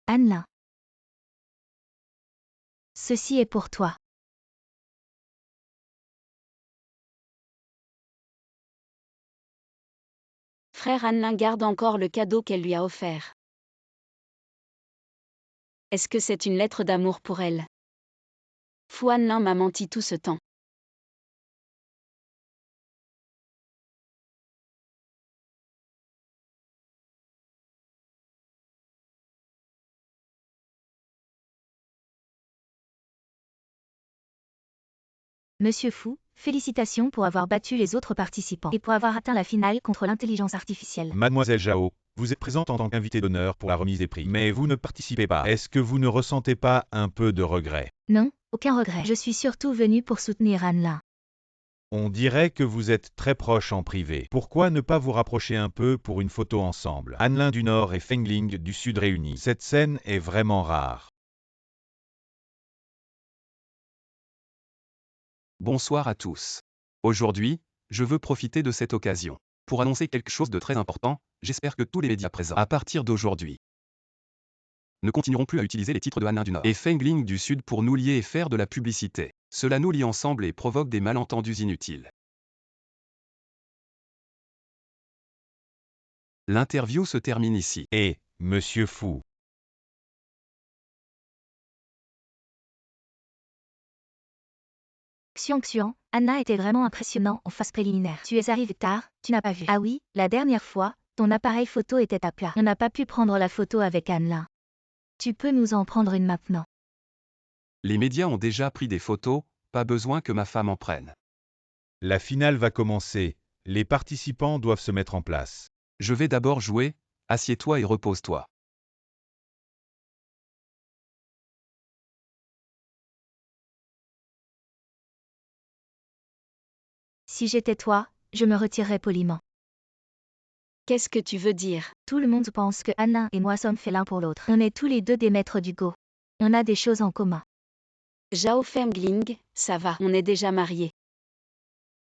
Anne-Lin. Ceci est pour toi. Frère Annelin garde encore le cadeau qu'elle lui a offert. Est-ce que c'est une lettre d'amour pour elle? Fu Annelin m'a menti tout ce temps. Monsieur Fou, félicitations pour avoir battu les autres participants et pour avoir atteint la finale contre l'intelligence artificielle. Mademoiselle Zhao, vous êtes présente en tant qu'invitée d'honneur pour la remise des prix, mais vous ne participez pas. Est-ce que vous ne ressentez pas un peu de regret? Non, aucun regret. Je suis surtout venue pour soutenir Anne-Lin. On dirait que vous êtes très proches en privé. Pourquoi ne pas vous rapprocher un peu pour une photo ensemble? Anne-Lin du Nord et Feng Ling du Sud réunis. Cette scène est vraiment rare. Bonsoir à tous. Aujourd'hui, je veux profiter de cette occasion pour annoncer quelque chose de très important. J'espère que tous les médias présents, à partir d'aujourd'hui, ne continueront plus à utiliser les titres de Anne-Lin du Nord et Feng Ling du Sud pour nous lier et faire de la publicité. Cela nous lie ensemble et provoque des malentendus inutiles. L'interview se termine ici. Et, Monsieur Fu, Xiang, Anna était vraiment impressionnant en phase préliminaire. Tu es arrivé tard, tu n'as pas vu. Ah oui, la dernière fois, ton appareil photo était à plat. On n'a pas pu prendre la photo avec Anne-Lin. Tu peux nous en prendre une maintenant. Les médias ont déjà pris des photos, pas besoin que ma femme en prenne. la finale va commencer. Les participants doivent se mettre en place. Je vais d'abord jouer, assieds-toi et repose-toi. Si j'étais toi, je me retirerais poliment. Qu'est-ce que tu veux dire? Tout le monde pense que Anna et moi sommes faits l'un pour l'autre. On est tous les deux des maîtres du Go. On a des choses en commun. Zhao Fengling, ça va, on est déjà mariés.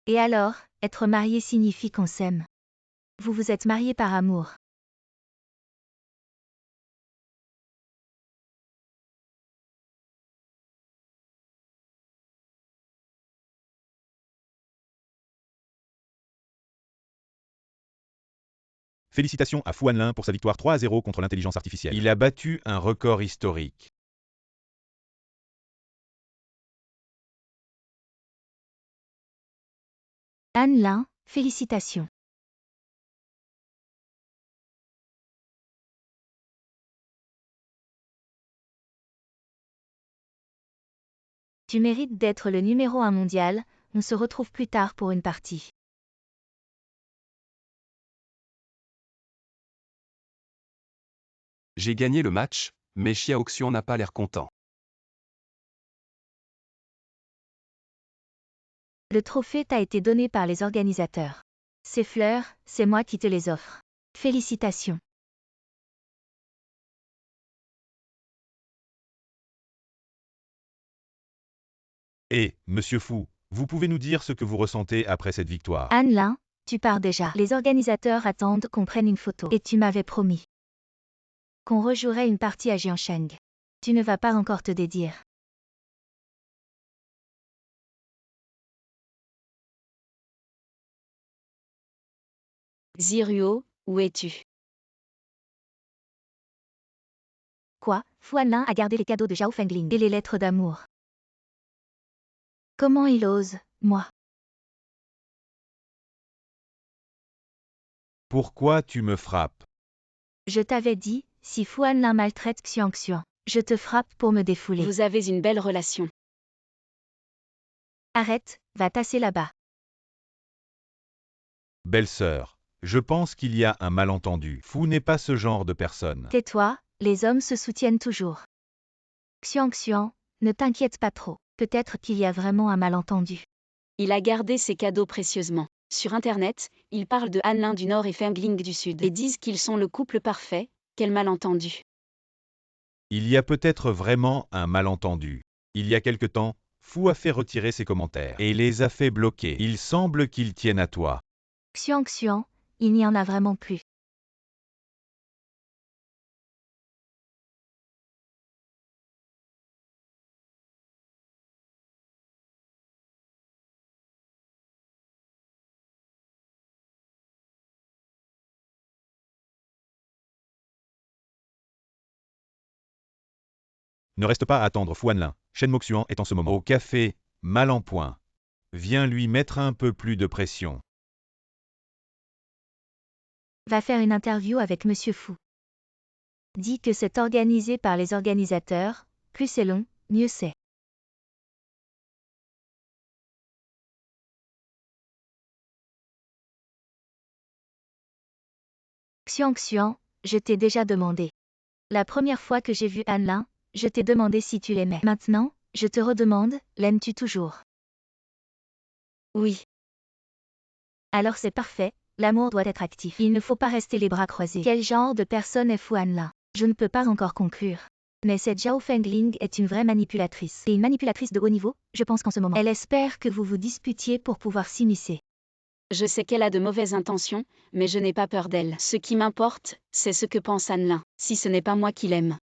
Et alors, être marié signifie qu'on s'aime. Vous vous êtes mariés par amour. Félicitations à Fu Anlin pour sa victoire 3-0 contre l'intelligence artificielle. Il a battu un record historique. Anne-Lin, félicitations. Tu mérites d'être le numéro 1 mondial, on se retrouve plus tard pour une partie. J'ai gagné le match, mais Xiaoxian n'a pas l'air content. Le trophée t'a été donné par les organisateurs. Ces fleurs, c'est moi qui te les offre. Félicitations. Et, Monsieur Fu, vous pouvez nous dire ce que vous ressentez après cette victoire? Anne-Lin, tu pars déjà. Les organisateurs attendent qu'on prenne une photo. Et tu m'avais promis qu'on rejouerait une partie à Jiansheng. Tu ne vas pas encore te dédire. Ziruo, où es-tu? Quoi? Fu Anlin a gardé les cadeaux de Zhao Fengling et les lettres d'amour. Comment il ose, moi? Pourquoi tu me frappes? Je t'avais dit, si Fu Anlin maltraite Xiang, je te frappe pour me défouler. Vous avez une belle relation. Arrête, va tasser là-bas. Belle-sœur, je pense qu'il y a un malentendu. Fu n'est pas ce genre de personne. Tais-toi, les hommes se soutiennent toujours. Xiang, ne t'inquiète pas trop. Peut-être qu'il y a vraiment un malentendu. Il a gardé ses cadeaux précieusement. Sur Internet, ils parlent de Anlin du Nord et Fengling du Sud et disent qu'ils sont le couple parfait. Quel malentendu. Il y a peut-être vraiment un malentendu. Il y a quelque temps, Fu a fait retirer ses commentaires et les a fait bloquer. Il semble qu'ils tiennent à toi. Xiang, il n'y en a vraiment plus. Ne reste pas à attendre Fu Anlin. Shen Moxuan est en ce moment au café, mal en point. Viens lui mettre un peu plus de pression. Va faire une interview avec Monsieur Fu. Dis que c'est organisé par les organisateurs, plus c'est long, mieux c'est. Xiang, je t'ai déjà demandé. La première fois que j'ai vu Anlin, je t'ai demandé si tu l'aimais. Maintenant, je te redemande, l'aimes-tu toujours? Oui. Alors c'est parfait, l'amour doit être actif. Il ne faut pas rester les bras croisés. Quel genre de personne est Fu Anlin? Je ne peux pas encore conclure. Mais cette Zhao Fengling est une vraie manipulatrice. Et une manipulatrice de haut niveau, je pense qu'en ce moment. Elle espère que vous vous disputiez pour pouvoir s'immiscer. Je sais qu'elle a de mauvaises intentions, mais je n'ai pas peur d'elle. Ce qui m'importe, c'est ce que pense Anlin, si ce n'est pas moi qui l'aime.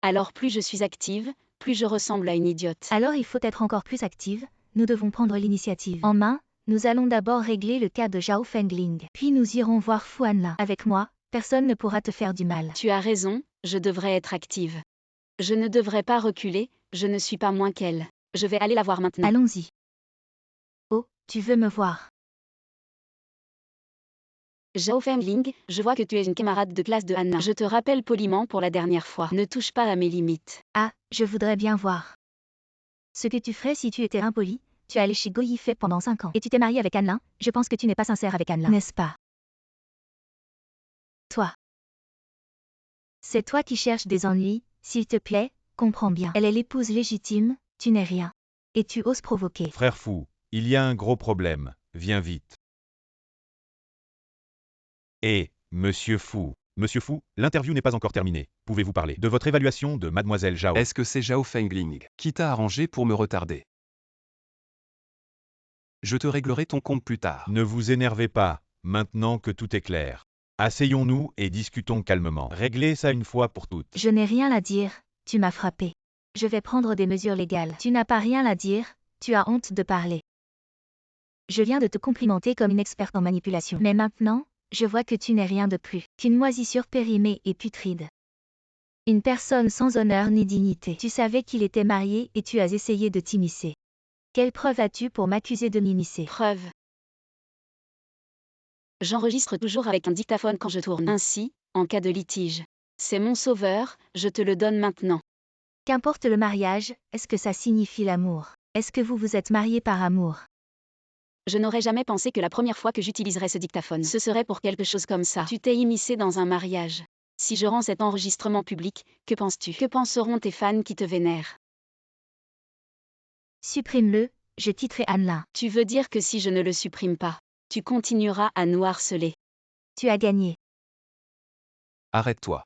Alors plus je suis active, plus je ressemble à une idiote. Alors il faut être encore plus active, nous devons prendre l'initiative en main, nous allons d'abord régler le cas de Zhao Fengling. Puis nous irons voir Fu Anlin. Avec moi, personne ne pourra te faire du mal. Tu as raison, je devrais être active. Je ne devrais pas reculer, je ne suis pas moins qu'elle. Je vais aller la voir maintenant. Allons-y. Oh, tu veux me voir? Zhao Fengling, je vois que tu es une camarade de classe de Anna. Je te rappelle poliment pour la dernière fois. Ne touche pas à mes limites. Ah, je voudrais bien voir. Ce que tu ferais si tu étais impoli, tu es allé chez Go Yifei pendant 5 ans. Et tu t'es marié avec Anlin, je pense que tu n'es pas sincère avec Anlin. N'est-ce pas? Toi. C'est toi qui cherches des ennuis, s'il te plaît, comprends bien. Elle est l'épouse légitime, tu n'es rien. Et tu oses provoquer. Frère fou, il y a un gros problème, viens vite. Monsieur Fou, l'interview n'est pas encore terminée. Pouvez-vous parler de votre évaluation de Mademoiselle Zhao? Est-ce que c'est Zhao Fengling qui t'a arrangé pour me retarder? Je te réglerai ton compte plus tard. Ne vous énervez pas, maintenant que tout est clair. Asseyons-nous et discutons calmement. Réglez ça une fois pour toutes. Je n'ai rien à dire, tu m'as frappé. Je vais prendre des mesures légales. Tu n'as pas rien à dire, tu as honte de parler. Je viens de te complimenter comme une experte en manipulation. Mais maintenant, je vois que tu n'es rien de plus qu'une moisissure périmée et putride. Une personne sans honneur ni dignité. Tu savais qu'il était marié et tu as essayé de t'immiscer. Quelle preuve as-tu pour m'accuser de m'immiscer? Preuve. J'enregistre toujours avec un dictaphone quand je tourne. Ainsi, en cas de litige. C'est mon sauveur, je te le donne maintenant. Qu'importe le mariage, est-ce que ça signifie l'amour? Est-ce que vous vous êtes mariés par amour? Je n'aurais jamais pensé que la première fois que j'utiliserais ce dictaphone, ce serait pour quelque chose comme ça. Tu t'es immiscé dans un mariage. Si je rends cet enregistrement public, que penses-tu? Que penseront tes fans qui te vénèrent? Supprime-le, je titrerai Anlin. Tu veux dire que si je ne le supprime pas, tu continueras à nous harceler. Tu as gagné. Arrête-toi.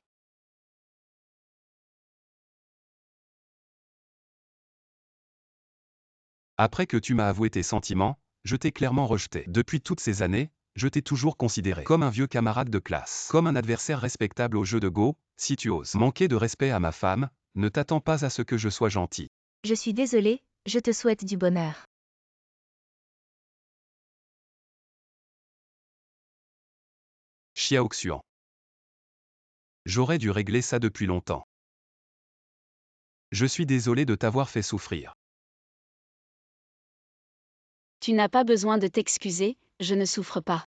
Après que tu m'as avoué tes sentiments, je t'ai clairement rejeté. Depuis toutes ces années, je t'ai toujours considéré comme un vieux camarade de classe, comme un adversaire respectable au jeu de Go. Si tu oses manquer de respect à ma femme, ne t'attends pas à ce que je sois gentil. Je suis désolée, je te souhaite du bonheur. Xiaoxian. J'aurais dû régler ça depuis longtemps. Je suis désolé de t'avoir fait souffrir. Tu n'as pas besoin de t'excuser, je ne souffre pas.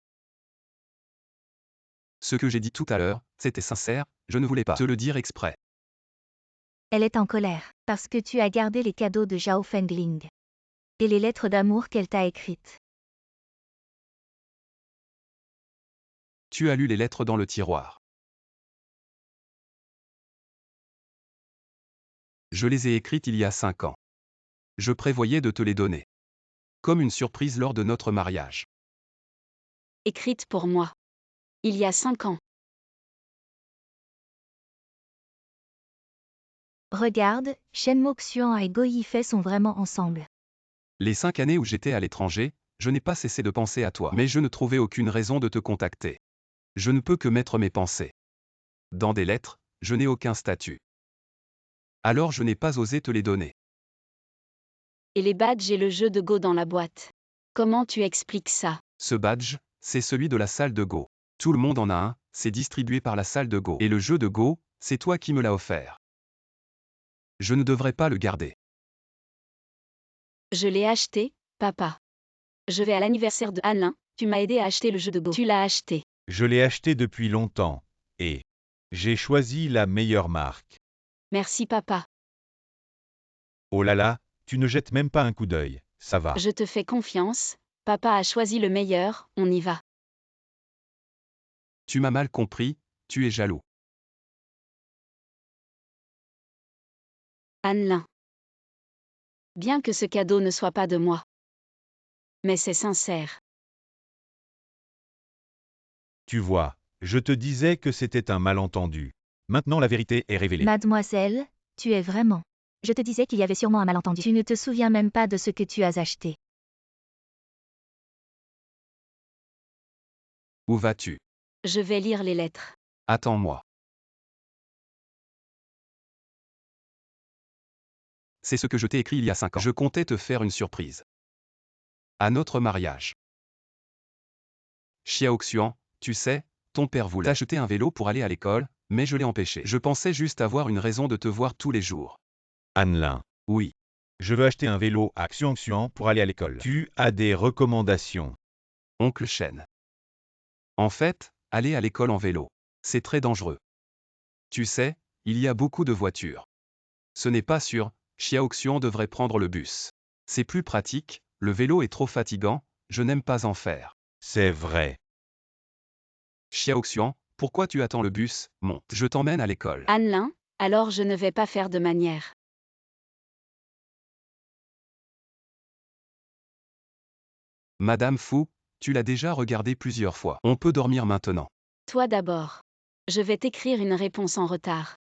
Ce que j'ai dit tout à l'heure, c'était sincère, je ne voulais pas te le dire exprès. Elle est en colère, parce que tu as gardé les cadeaux de Zhao Fengling. Et les lettres d'amour qu'elle t'a écrites. Tu as lu les lettres dans le tiroir. Je les ai écrites il y a 5 ans. Je prévoyais de te les donner. Comme une surprise lors de notre mariage. Écrite pour moi. Il y a 5 ans. Regarde, Shen Moxian et Go Yifei sont vraiment ensemble. Les 5 années où j'étais à l'étranger, je n'ai pas cessé de penser à toi. Mais je ne trouvais aucune raison de te contacter. Je ne peux que mettre mes pensées. Dans des lettres, je n'ai aucun statut. Alors je n'ai pas osé te les donner. Et les badges et le jeu de Go dans la boîte. Comment tu expliques ça? Ce badge, c'est celui de la salle de Go. Tout le monde en a un, c'est distribué par la salle de Go. Et le jeu de Go, c'est toi qui me l'as offert. Je ne devrais pas le garder. Je l'ai acheté, papa. Je vais à l'anniversaire de Alain, tu m'as aidé à acheter le jeu de Go. Tu l'as acheté. Je l'ai acheté depuis longtemps, et j'ai choisi la meilleure marque. Merci papa. Oh là là, tu ne jettes même pas un coup d'œil, ça va. Je te fais confiance, papa a choisi le meilleur, on y va. Tu m'as mal compris, tu es jaloux. Annelin. Bien que ce cadeau ne soit pas de moi. Mais c'est sincère. Tu vois, je te disais que c'était un malentendu. Maintenant la vérité est révélée. Mademoiselle, tu es vraiment. Je te disais qu'il y avait sûrement un malentendu. Tu ne te souviens même pas de ce que tu as acheté. Où vas-tu? Je vais lire les lettres. Attends-moi. C'est ce que je t'ai écrit il y a 5 ans. Je comptais te faire une surprise. À notre mariage. Xiaoxian, tu sais, ton père voulait t'acheter un vélo pour aller à l'école, mais je l'ai empêché. Je pensais juste avoir une raison de te voir tous les jours. Annelin. Oui. Je veux acheter un vélo à Xiangxian pour aller à l'école. Tu as des recommandations? Oncle Shen. En fait, aller à l'école en vélo. C'est très dangereux. Tu sais, il y a beaucoup de voitures. Ce n'est pas sûr, Xiaoxian devrait prendre le bus. C'est plus pratique, le vélo est trop fatigant, je n'aime pas en faire. C'est vrai. Xiaoxian, pourquoi tu attends le bus? Monte, je t'emmène à l'école. Annelin, alors je ne vais pas faire de manière. Madame Fu, tu l'as déjà regardé plusieurs fois. On peut dormir maintenant. Toi d'abord. Je vais t'écrire une réponse en retard.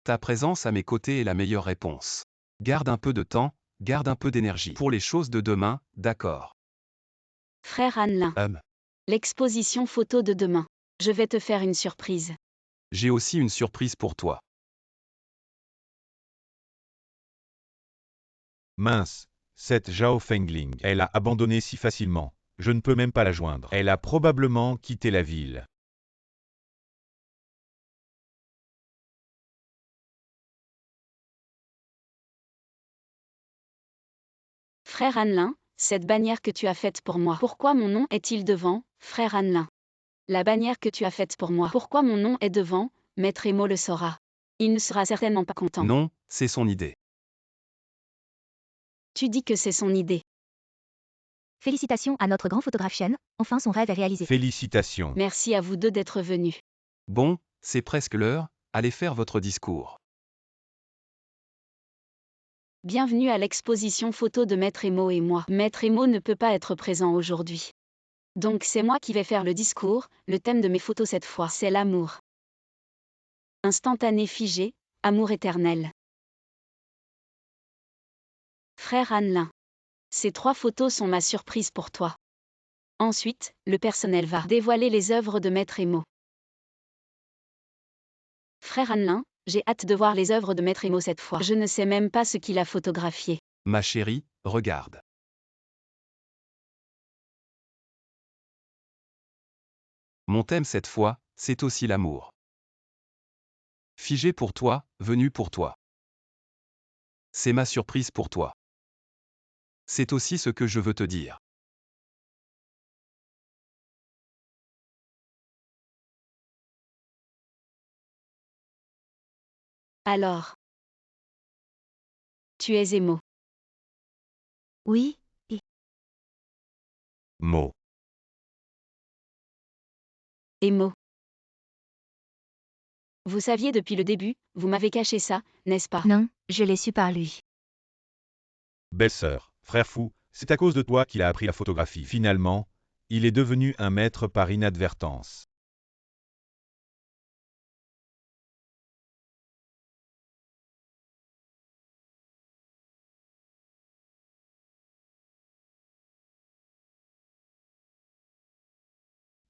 Ta présence à mes côtés est la meilleure réponse. Garde un peu de temps, garde un peu d'énergie. Pour les choses de demain, d'accord. Frère Annelin. L'exposition photo de demain. Je vais te faire une surprise. J'ai aussi une surprise pour toi. Mince, cette Zhao Fengling, elle a abandonné si facilement. Je ne peux même pas la joindre. Elle a probablement quitté la ville. Frère Annelin, cette bannière que tu as faite pour moi. Pourquoi mon nom est-il devant, frère Annelin? La bannière que tu as faite pour moi. Pourquoi mon nom est devant? Maître Emo le saura. Il ne sera certainement pas content. Non, c'est son idée. Tu dis que c'est son idée. Félicitations à notre grand photographe Shen, enfin son rêve est réalisé. Félicitations. Merci à vous deux d'être venus. Bon, c'est presque l'heure, allez faire votre discours. Bienvenue à l'exposition photo de Maître Emo et moi. Maître Emo ne peut pas être présent aujourd'hui. Donc c'est moi qui vais faire le discours, le thème de mes photos cette fois, c'est l'amour. Instantané figé, amour éternel. Frère Annelin. Ces 3 photos sont ma surprise pour toi. Ensuite, le personnel va dévoiler les œuvres de Maître Emo. Frère Annelin, j'ai hâte de voir les œuvres de Maître Emo cette fois. Je ne sais même pas ce qu'il a photographié. Ma chérie, regarde. Mon thème cette fois, c'est aussi l'amour. Figé pour toi, venu pour toi. C'est ma surprise pour toi. C'est aussi ce que je veux te dire. Alors. Tu es Emo. Oui, Mot. Emo. Vous saviez depuis le début, vous m'avez caché ça, n'est-ce pas? non, je l'ai su par lui. Belle-sœur, frère fou, c'est à cause de toi qu'il a appris la photographie. Finalement, il est devenu un maître par inadvertance.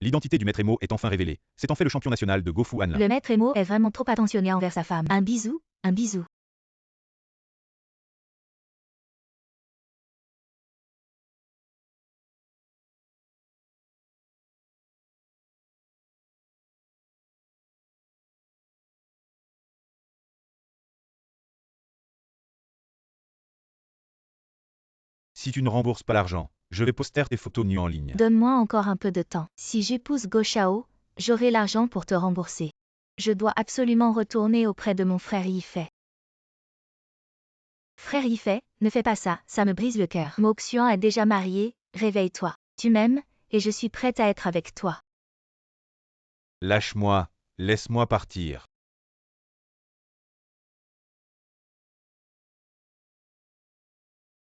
L'identité du maître Emo est enfin révélée. C'est en fait le champion national de Gofu Annelin. Le maître Emo est vraiment trop attentionné envers sa femme. Un bisou, un bisou. Si tu ne rembourses pas l'argent, je vais poster tes photos nues en ligne. Donne-moi encore un peu de temps. Si j'épouse Go Shao, j'aurai l'argent pour te rembourser. Je dois absolument retourner auprès de mon frère Yifei. Frère Yifei, ne fais pas ça, ça me brise le cœur. Moxian est déjà marié, réveille-toi. Tu m'aimes, et je suis prête à être avec toi. Lâche-moi, laisse-moi partir.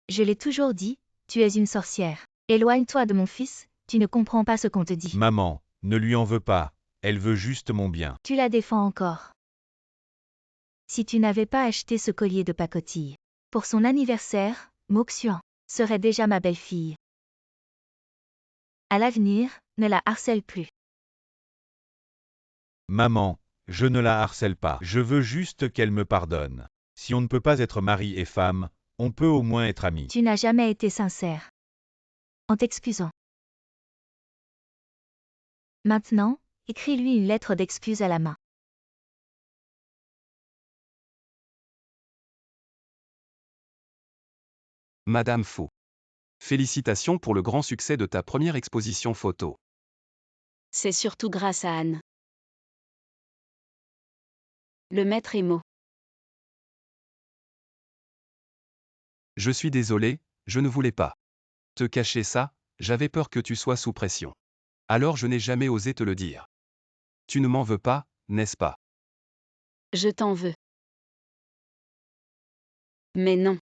Je l'ai toujours dit, tu es une sorcière. Éloigne-toi de mon fils, tu ne comprends pas ce qu'on te dit. Maman, ne lui en veux pas, elle veut juste mon bien. Tu la défends encore. Si tu n'avais pas acheté ce collier de pacotille pour son anniversaire, Moxian serait déjà ma belle-fille. À l'avenir, ne la harcèle plus. Maman, je ne la harcèle pas. Je veux juste qu'elle me pardonne. Si on ne peut pas être mari et femme, on peut au moins être amis. Tu n'as jamais été sincère. En t'excusant. Maintenant, écris-lui une lettre d'excuse à la main. Madame Faux. Félicitations pour le grand succès de ta première exposition photo. C'est surtout grâce à Anne. Le maître émo. Je suis désolé, je ne voulais pas te cacher ça, j'avais peur que tu sois sous pression. Alors je n'ai jamais osé te le dire. Tu ne m'en veux pas, n'est-ce pas? Je t'en veux. Mais non.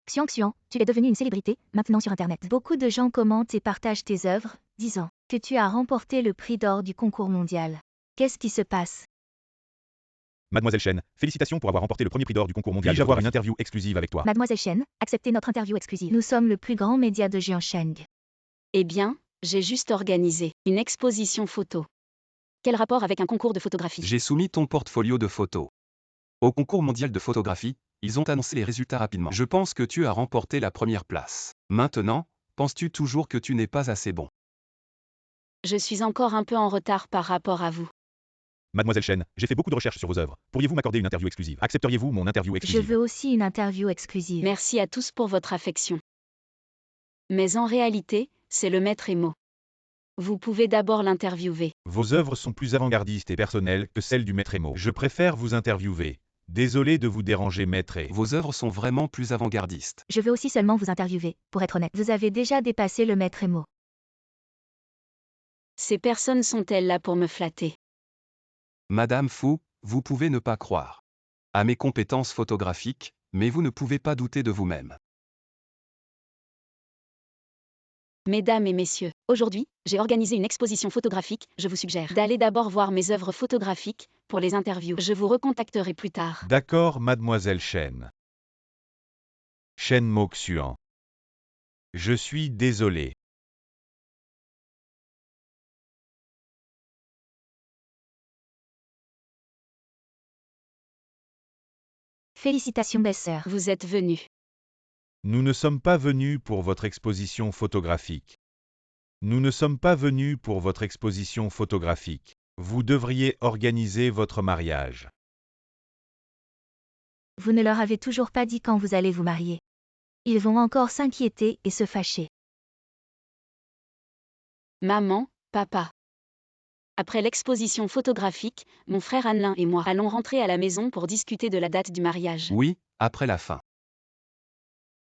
Xiang, tu es devenue une célébrité, maintenant sur Internet. Beaucoup de gens commentent et partagent tes œuvres, disant que tu as remporté le prix d'or du concours mondial. Qu'est-ce qui se passe? Mademoiselle Chen, félicitations pour avoir remporté le premier prix d'or du concours mondial. Puis-je avoir une interview exclusive avec toi? Mademoiselle Chen, acceptez notre interview exclusive. Nous sommes le plus grand média de Jiangsheng. Eh bien, j'ai juste organisé une exposition photo. Quel rapport avec un concours de photographie? J'ai soumis ton portfolio de photos au concours mondial de photographie, ils ont annoncé les résultats rapidement. Je pense que tu as remporté la première place. Maintenant, penses-tu toujours que tu n'es pas assez bon? Je suis encore un peu en retard par rapport à vous. Mademoiselle Chen, j'ai fait beaucoup de recherches sur vos œuvres. Pourriez-vous m'accorder une interview exclusive? Accepteriez-vous mon interview Je exclusive? veux aussi une interview exclusive. Merci à tous pour votre affection. Mais en réalité, c'est le maître émo. Vous pouvez d'abord l'interviewer. Vos œuvres sont plus avant-gardistes et personnelles que celles du maître émo. Je préfère vous interviewer. Désolé de vous déranger, maître. Vos œuvres sont vraiment plus avant-gardistes. Je veux aussi seulement vous interviewer, pour être honnête. Vous avez déjà dépassé le maître émo. Ces personnes sont-elles là pour me flatter? Madame Fou, vous pouvez ne pas croire à mes compétences photographiques, mais vous ne pouvez pas douter de vous-même. Mesdames et messieurs, aujourd'hui, j'ai organisé une exposition photographique. Je vous suggère d'aller d'abord voir mes œuvres photographiques pour les interviews. Je vous recontacterai plus tard. D'accord, mademoiselle Chen. Chen Moxian. Je suis désolé. Félicitations, belle-sœur. Vous êtes venu. Nous ne sommes pas venus pour votre exposition photographique. Nous ne sommes pas venus pour votre exposition photographique. Vous devriez organiser votre mariage. Vous ne leur avez toujours pas dit quand vous allez vous marier. Ils vont encore s'inquiéter et se fâcher. Maman, papa. Après l'exposition photographique, mon frère Anlin et moi allons rentrer à la maison pour discuter de la date du mariage. Oui, après la fin.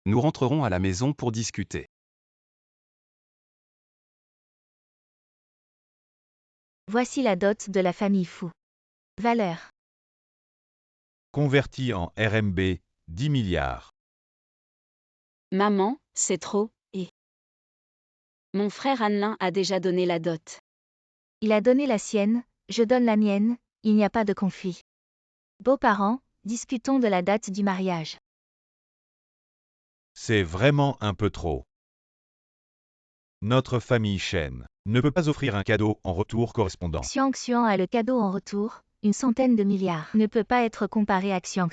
Nous rentrerons à la maison pour discuter. Voici la dot de la famille Fou. Valeur. Converti en RMB, 10 milliards. Maman, c'est trop, et mon frère Anlin a déjà donné la dot. Il a donné la sienne, je donne la mienne, il n'y a pas de conflit. Beaux-parents, discutons de la date du mariage. C'est vraiment un peu trop. Notre famille Chen ne peut pas offrir un cadeau en retour correspondant. Xiang a le cadeau en retour, une centaine de milliards. Ne peut pas être comparé à Xiang.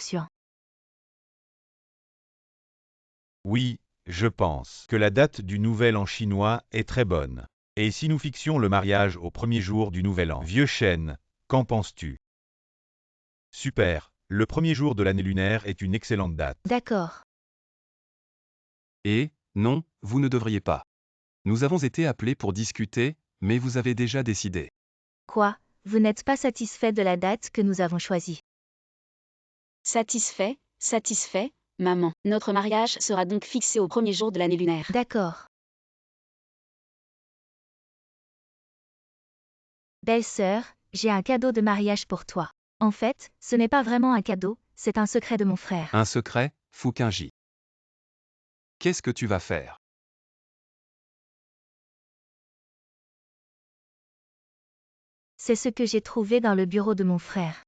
Oui, je pense que la date du Nouvel An chinois est très bonne. Et si nous fixions le mariage au premier jour du Nouvel An? Vieux Chen, qu'en penses-tu? Super, le premier jour de l'année lunaire est une excellente date. D'accord. Et, non, vous ne devriez pas. Nous avons été appelés pour discuter, mais vous avez déjà décidé. Quoi, vous n'êtes pas satisfait de la date que nous avons choisie? Satisfait, maman. Notre mariage sera donc fixé au premier jour de l'année lunaire. D'accord. Belle-sœur, j'ai un cadeau de mariage pour toi. En fait, ce n'est pas vraiment un cadeau, c'est un secret de mon frère. Un secret, Fukinji. Qu'est-ce que tu vas faire? C'est ce que j'ai trouvé dans le bureau de mon frère.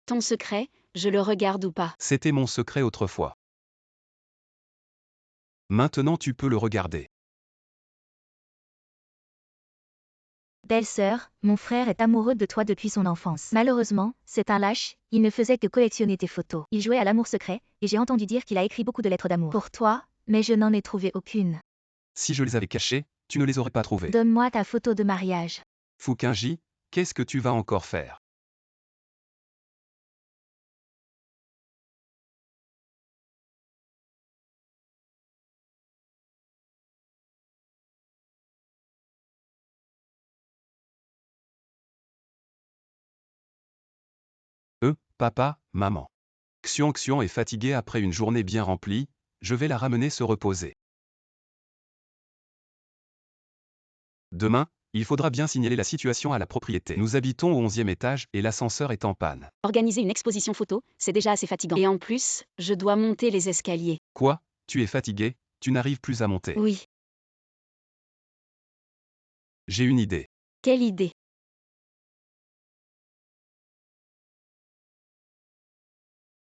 Ton secret, je le regarde ou pas? C'était mon secret autrefois. Maintenant tu peux le regarder. Belle-sœur, mon frère est amoureux de toi depuis son enfance. Malheureusement, c'est un lâche, il ne faisait que collectionner tes photos. Il jouait à l'amour secret, et j'ai entendu dire qu'il a écrit beaucoup de lettres d'amour pour toi, mais je n'en ai trouvé aucune. Si je les avais cachées, tu ne les aurais pas trouvées. Donne-moi ta photo de mariage. Fukinji, qu'est-ce que tu vas encore faire? Papa, maman. Xion est fatiguée après une journée bien remplie, je vais la ramener se reposer. Demain, il faudra bien signaler la situation à la propriété. Nous habitons au 11e étage et l'ascenseur est en panne. Organiser une exposition photo, c'est déjà assez fatigant. Et en plus, je dois monter les escaliers. Quoi? Tu es fatigué? Tu n'arrives plus à monter. Oui. J'ai une idée. Quelle idée?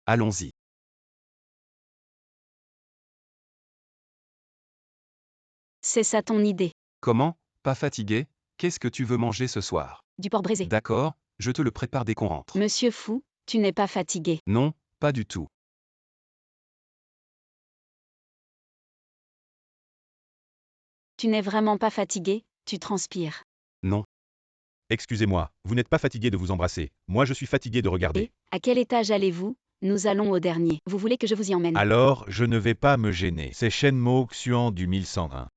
Allons-y. C'est ça ton idée? Comment? Pas fatigué? Qu'est-ce que tu veux manger ce soir? Du porc braisé. D'accord, je te le prépare dès qu'on rentre. Monsieur Fou, tu n'es pas fatigué. Non, pas du tout. Tu n'es vraiment pas fatigué, tu transpires. Non. Excusez-moi, vous n'êtes pas fatigué de vous embrasser. Moi je suis fatigué de regarder. Et, à quel étage allez-vous? Nous allons au dernier. Vous voulez que je vous y emmène? Alors, je ne vais pas me gêner. C'est Shenmo Xuan du 1101.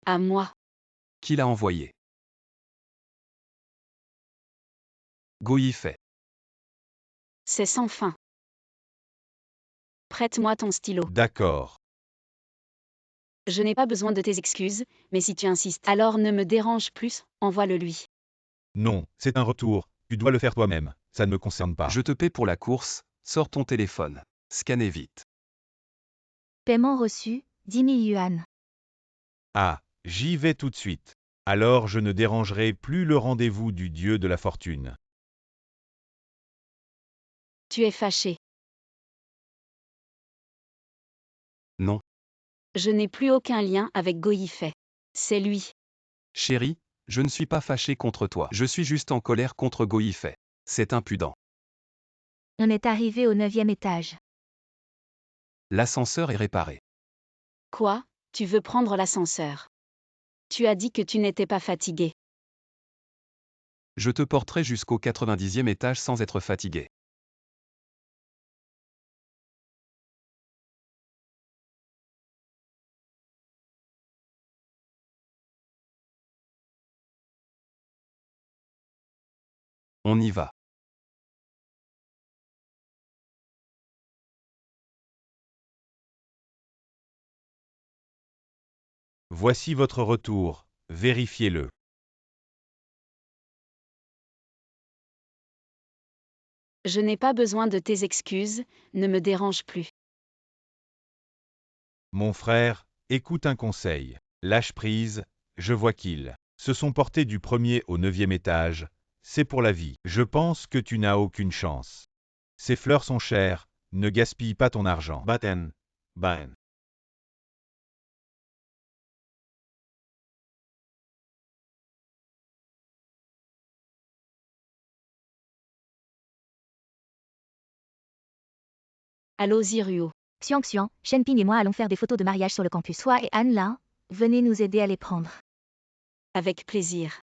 À moi. Qui l'a envoyé? Goyi fait. C'est sans fin. Prête-moi ton stylo. D'accord. Je n'ai pas besoin de tes excuses, mais si tu insistes, alors ne me dérange plus, envoie-le lui. Non, c'est un retour. Tu dois le faire toi-même. Ça ne me concerne pas. Je te paie pour la course, sors ton téléphone. Scannez vite. Paiement reçu, 10 000 yuan. Ah, j'y vais tout de suite. Alors je ne dérangerai plus le rendez-vous du dieu de la fortune. Tu es fâché. Non. Je n'ai plus aucun lien avec Goyifei. C'est lui. Chérie, je ne suis pas fâché contre toi. Je suis juste en colère contre Goyi fait. C'est impudent. On est arrivé au 9e étage. L'ascenseur est réparé. Quoi? Tu veux prendre l'ascenseur? Tu as dit que tu n'étais pas fatigué. Je te porterai jusqu'au 90e étage sans être fatigué. On y va. Voici votre retour. Vérifiez-le. Je n'ai pas besoin de tes excuses, ne me dérange plus. Mon frère, écoute un conseil. Lâche prise, je vois qu'ils se sont portés du 1er au 9e étage. C'est pour la vie. Je pense que tu n'as aucune chance. Ces fleurs sont chères, ne gaspille pas ton argent. Baten. Ben. Allô Ziruo. Xiang, Shenping et moi allons faire des photos de mariage sur le campus. Toi et Anne Lin, venez nous aider à les prendre. Avec plaisir.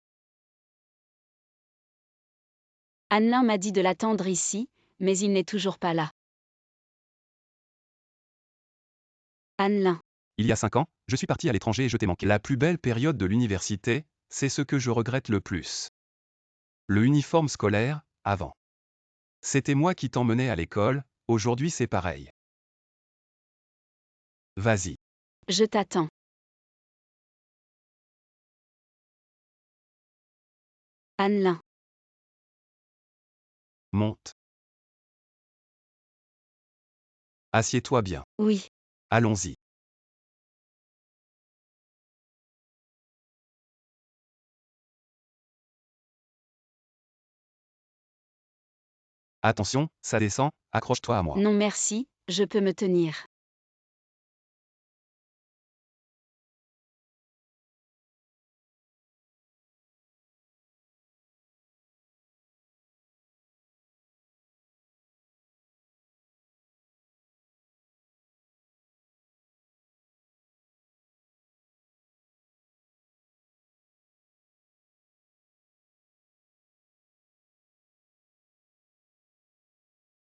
Anne-Lin m'a dit de l'attendre ici, mais il n'est toujours pas là. Anne-Lin. Il y a 5 ans, je suis parti à l'étranger et je t'ai manqué. La plus belle période de l'université, c'est ce que je regrette le plus. Le uniforme scolaire, avant. C'était moi qui t'emmenais à l'école, aujourd'hui c'est pareil. Vas-y. Je t'attends. Annelin. Monte. Assieds-toi bien. Oui. Allons-y. Attention, ça descend, accroche-toi à moi. Non merci, je peux me tenir.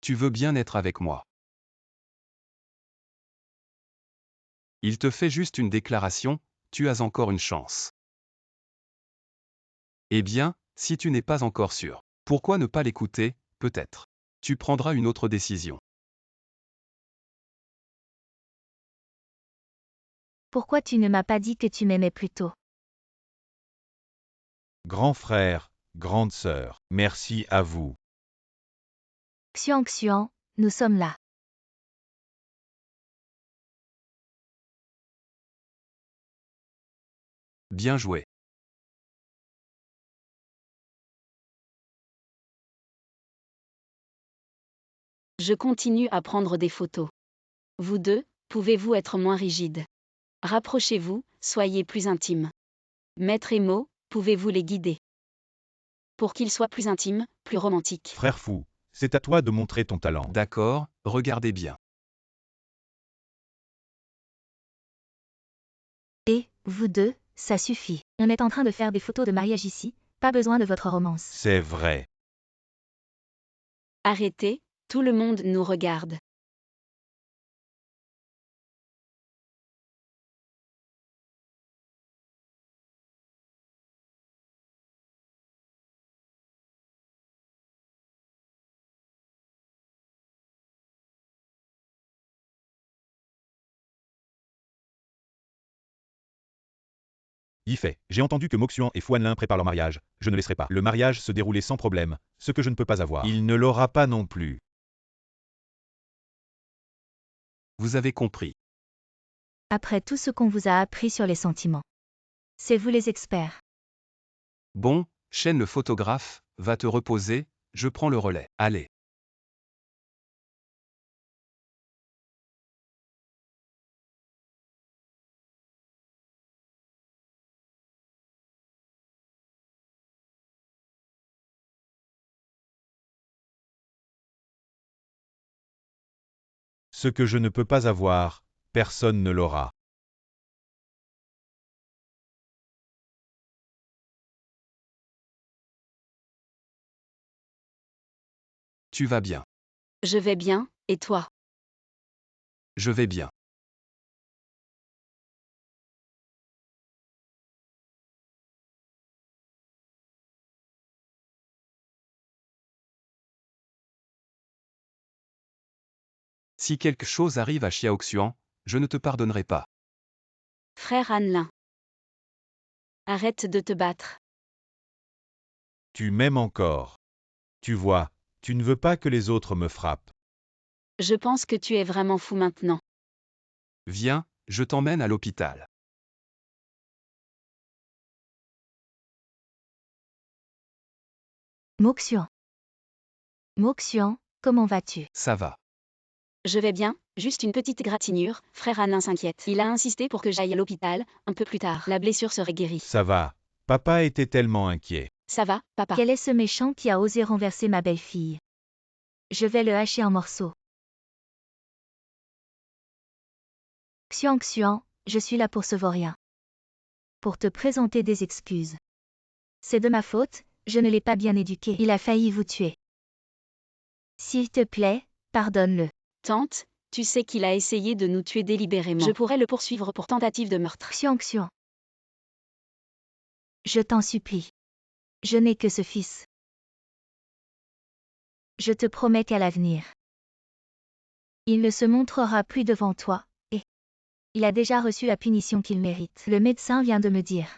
Tu veux bien être avec moi. Il te fait juste une déclaration, tu as encore une chance. Eh bien, si tu n'es pas encore sûr, pourquoi ne pas l'écouter, peut-être. Tu prendras une autre décision. Pourquoi tu ne m'as pas dit que tu m'aimais plus tôt? Grand frère, grande sœur, merci à vous. Xiang, nous sommes là. Bien joué. Je continue à prendre des photos. Vous deux, pouvez-vous être moins rigides? Rapprochez-vous, soyez plus intimes. Maître et Mo, pouvez-vous les guider? Pour qu'ils soient plus intimes, plus romantiques. Frère fou, c'est à toi de montrer ton talent. D'accord, regardez bien. Et, vous deux, ça suffit. On est en train de faire des photos de mariage ici, pas besoin de votre romance. C'est vrai. Arrêtez, tout le monde nous regarde. Yifei, j'ai entendu que Moxuan et Fuanlin préparent leur mariage. Je ne laisserai pas le mariage se dérouler sans problème, ce que je ne peux pas avoir. Il ne l'aura pas non plus. Vous avez compris. Après tout ce qu'on vous a appris sur les sentiments. C'est vous les experts. Bon, Shen le photographe, va te reposer, je prends le relais. Allez. Ce que je ne peux pas avoir, personne ne l'aura. Tu vas bien. Je vais bien, et toi? Je vais bien. Si quelque chose arrive à Xiaoxuan, je ne te pardonnerai pas. Frère Annelin. Arrête de te battre. Tu m'aimes encore. Tu vois, tu ne veux pas que les autres me frappent. Je pense que tu es vraiment fou maintenant. Viens, je t'emmène à l'hôpital. Moxian. Moxian, comment vas-tu? Ça va. Je vais bien, juste une petite égratignure, frère Annelin s'inquiète. Il a insisté pour que j'aille à l'hôpital, un peu plus tard. La blessure serait guérie. Ça va. Papa était tellement inquiet. Ça va, papa? Quel est ce méchant qui a osé renverser ma belle-fille? Je vais le hacher en morceaux. Xiang, je suis là pour Sevorien. Pour te présenter des excuses. C'est de ma faute, je ne l'ai pas bien éduqué. Il a failli vous tuer. S'il te plaît, pardonne-le. Tante, tu sais qu'il a essayé de nous tuer délibérément. Je pourrais le poursuivre pour tentative de meurtre. Xiang. Je t'en supplie. Je n'ai que ce fils. Je te promets qu'à l'avenir, il ne se montrera plus devant toi, et il a déjà reçu la punition qu'il mérite. Le médecin vient de me dire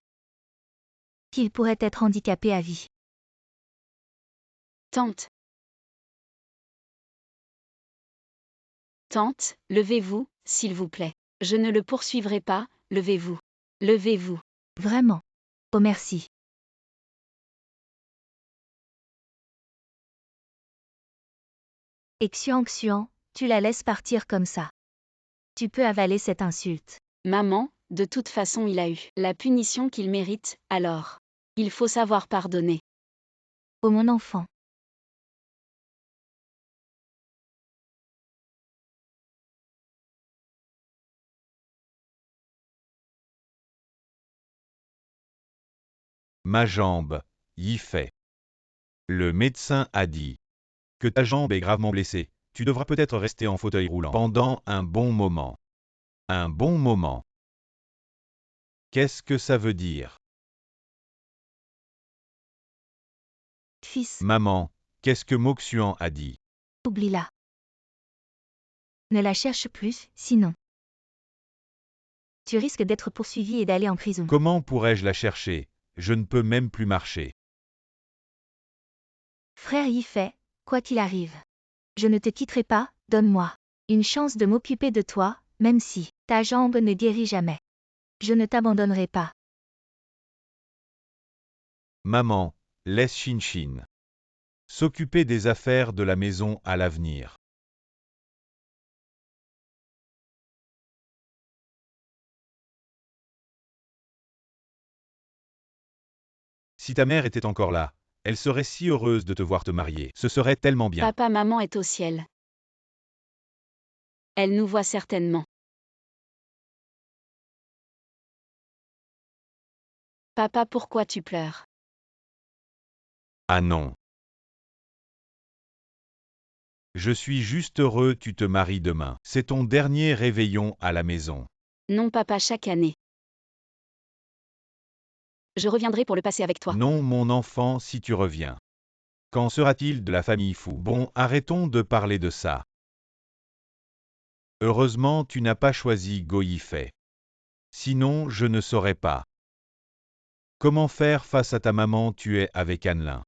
qu'il pourrait être handicapé à vie. Tante. Tante, levez-vous, s'il vous plaît. Je ne le poursuivrai pas, levez-vous. Levez-vous. Vraiment. Oh merci. Et Xiang, tu la laisses partir comme ça. Tu peux avaler cette insulte. Maman, de toute façon il a eu la punition qu'il mérite, alors. Il faut savoir pardonner. Oh mon enfant. Ma jambe, Yifei. Le médecin a dit que ta jambe est gravement blessée. Tu devras peut-être rester en fauteuil roulant pendant un bon moment. Un bon moment. Qu'est-ce que ça veut dire? Fils, Maman, qu'est-ce que Moxuan a dit? oublie-la. Ne la cherche plus, sinon tu risques d'être poursuivi et d'aller en prison. Comment pourrais-je la chercher? Je ne peux même plus marcher. Frère Yifei, quoi qu'il arrive, je ne te quitterai pas, donne-moi une chance de m'occuper de toi, même si ta jambe ne guérit jamais. Je ne t'abandonnerai pas. Maman, laisse Shinshin s'occuper des affaires de la maison à l'avenir. Si ta mère était encore là, elle serait si heureuse de te voir te marier. Ce serait tellement bien. Papa, maman est au ciel. Elle nous voit certainement. Papa, pourquoi tu pleures? Ah non. Je suis juste heureux tu te maries demain. C'est ton dernier réveillon à la maison. Non papa, chaque année. Je reviendrai pour le passer avec toi. Non mon enfant si tu reviens. Qu'en sera-t-il de la famille Fou? Bon, arrêtons de parler de ça. Heureusement tu n'as pas choisi Go Yifei. Sinon je ne saurais pas. Comment faire face à ta maman? Tu es avec Annelin.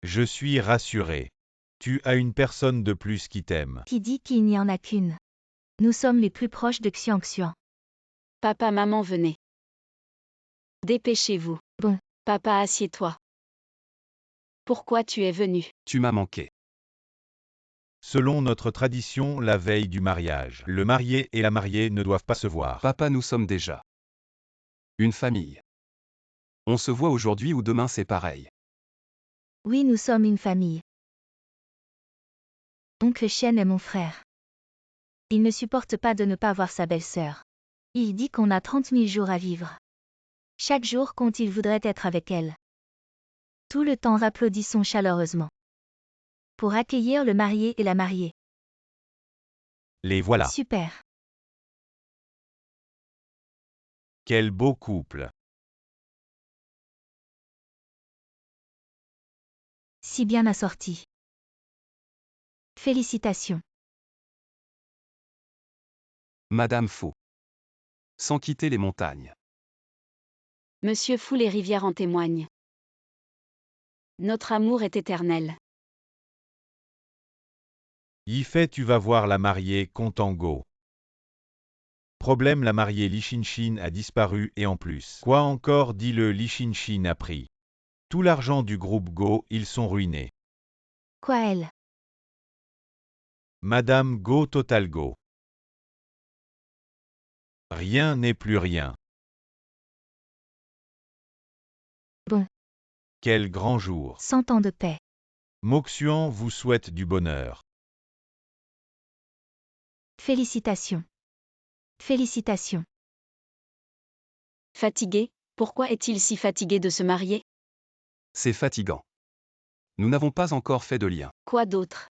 Je suis rassuré. Tu as une personne de plus qui t'aime. Qui dit qu'il n'y en a qu'une? Nous sommes les plus proches de Xiang. Papa, maman, venez. Dépêchez-vous. Bon. Papa, assieds-toi. Pourquoi tu es venu? Tu m'as manqué. Selon notre tradition, la veille du mariage, le marié et la mariée ne doivent pas se voir. Papa, nous sommes déjà une famille. On se voit aujourd'hui ou demain, c'est pareil. Oui, nous sommes une famille. Oncle Shen est mon frère. Il ne supporte pas de ne pas voir sa belle-sœur. Il dit qu'on a 30 000 jours à vivre. Chaque jour compte, il voudrait être avec elle. Tout le temps applaudissons chaleureusement pour accueillir le marié et la mariée. Les voilà. Super. Quel beau couple. Si bien assorti. Félicitations. Madame Faux. Sans quitter les montagnes. Monsieur Fou, les rivières en témoignent. Notre amour est éternel. Yifei, tu vas voir la mariée Contango. Problème, la mariée Li Shinshin a disparu et en plus. Quoi encore? Dis-le, Li Shinshin a pris tout l'argent du groupe Go, ils sont ruinés. Quoi elle? Madame Go Total Go. Rien n'est plus rien. Bon. Quel grand jour. 100 ans de paix. Moxuan vous souhaite du bonheur. Félicitations. Félicitations. Fatigué? Pourquoi est-il si fatigué de se marier? C'est fatigant. Nous n'avons pas encore fait de lien. Quoi d'autre?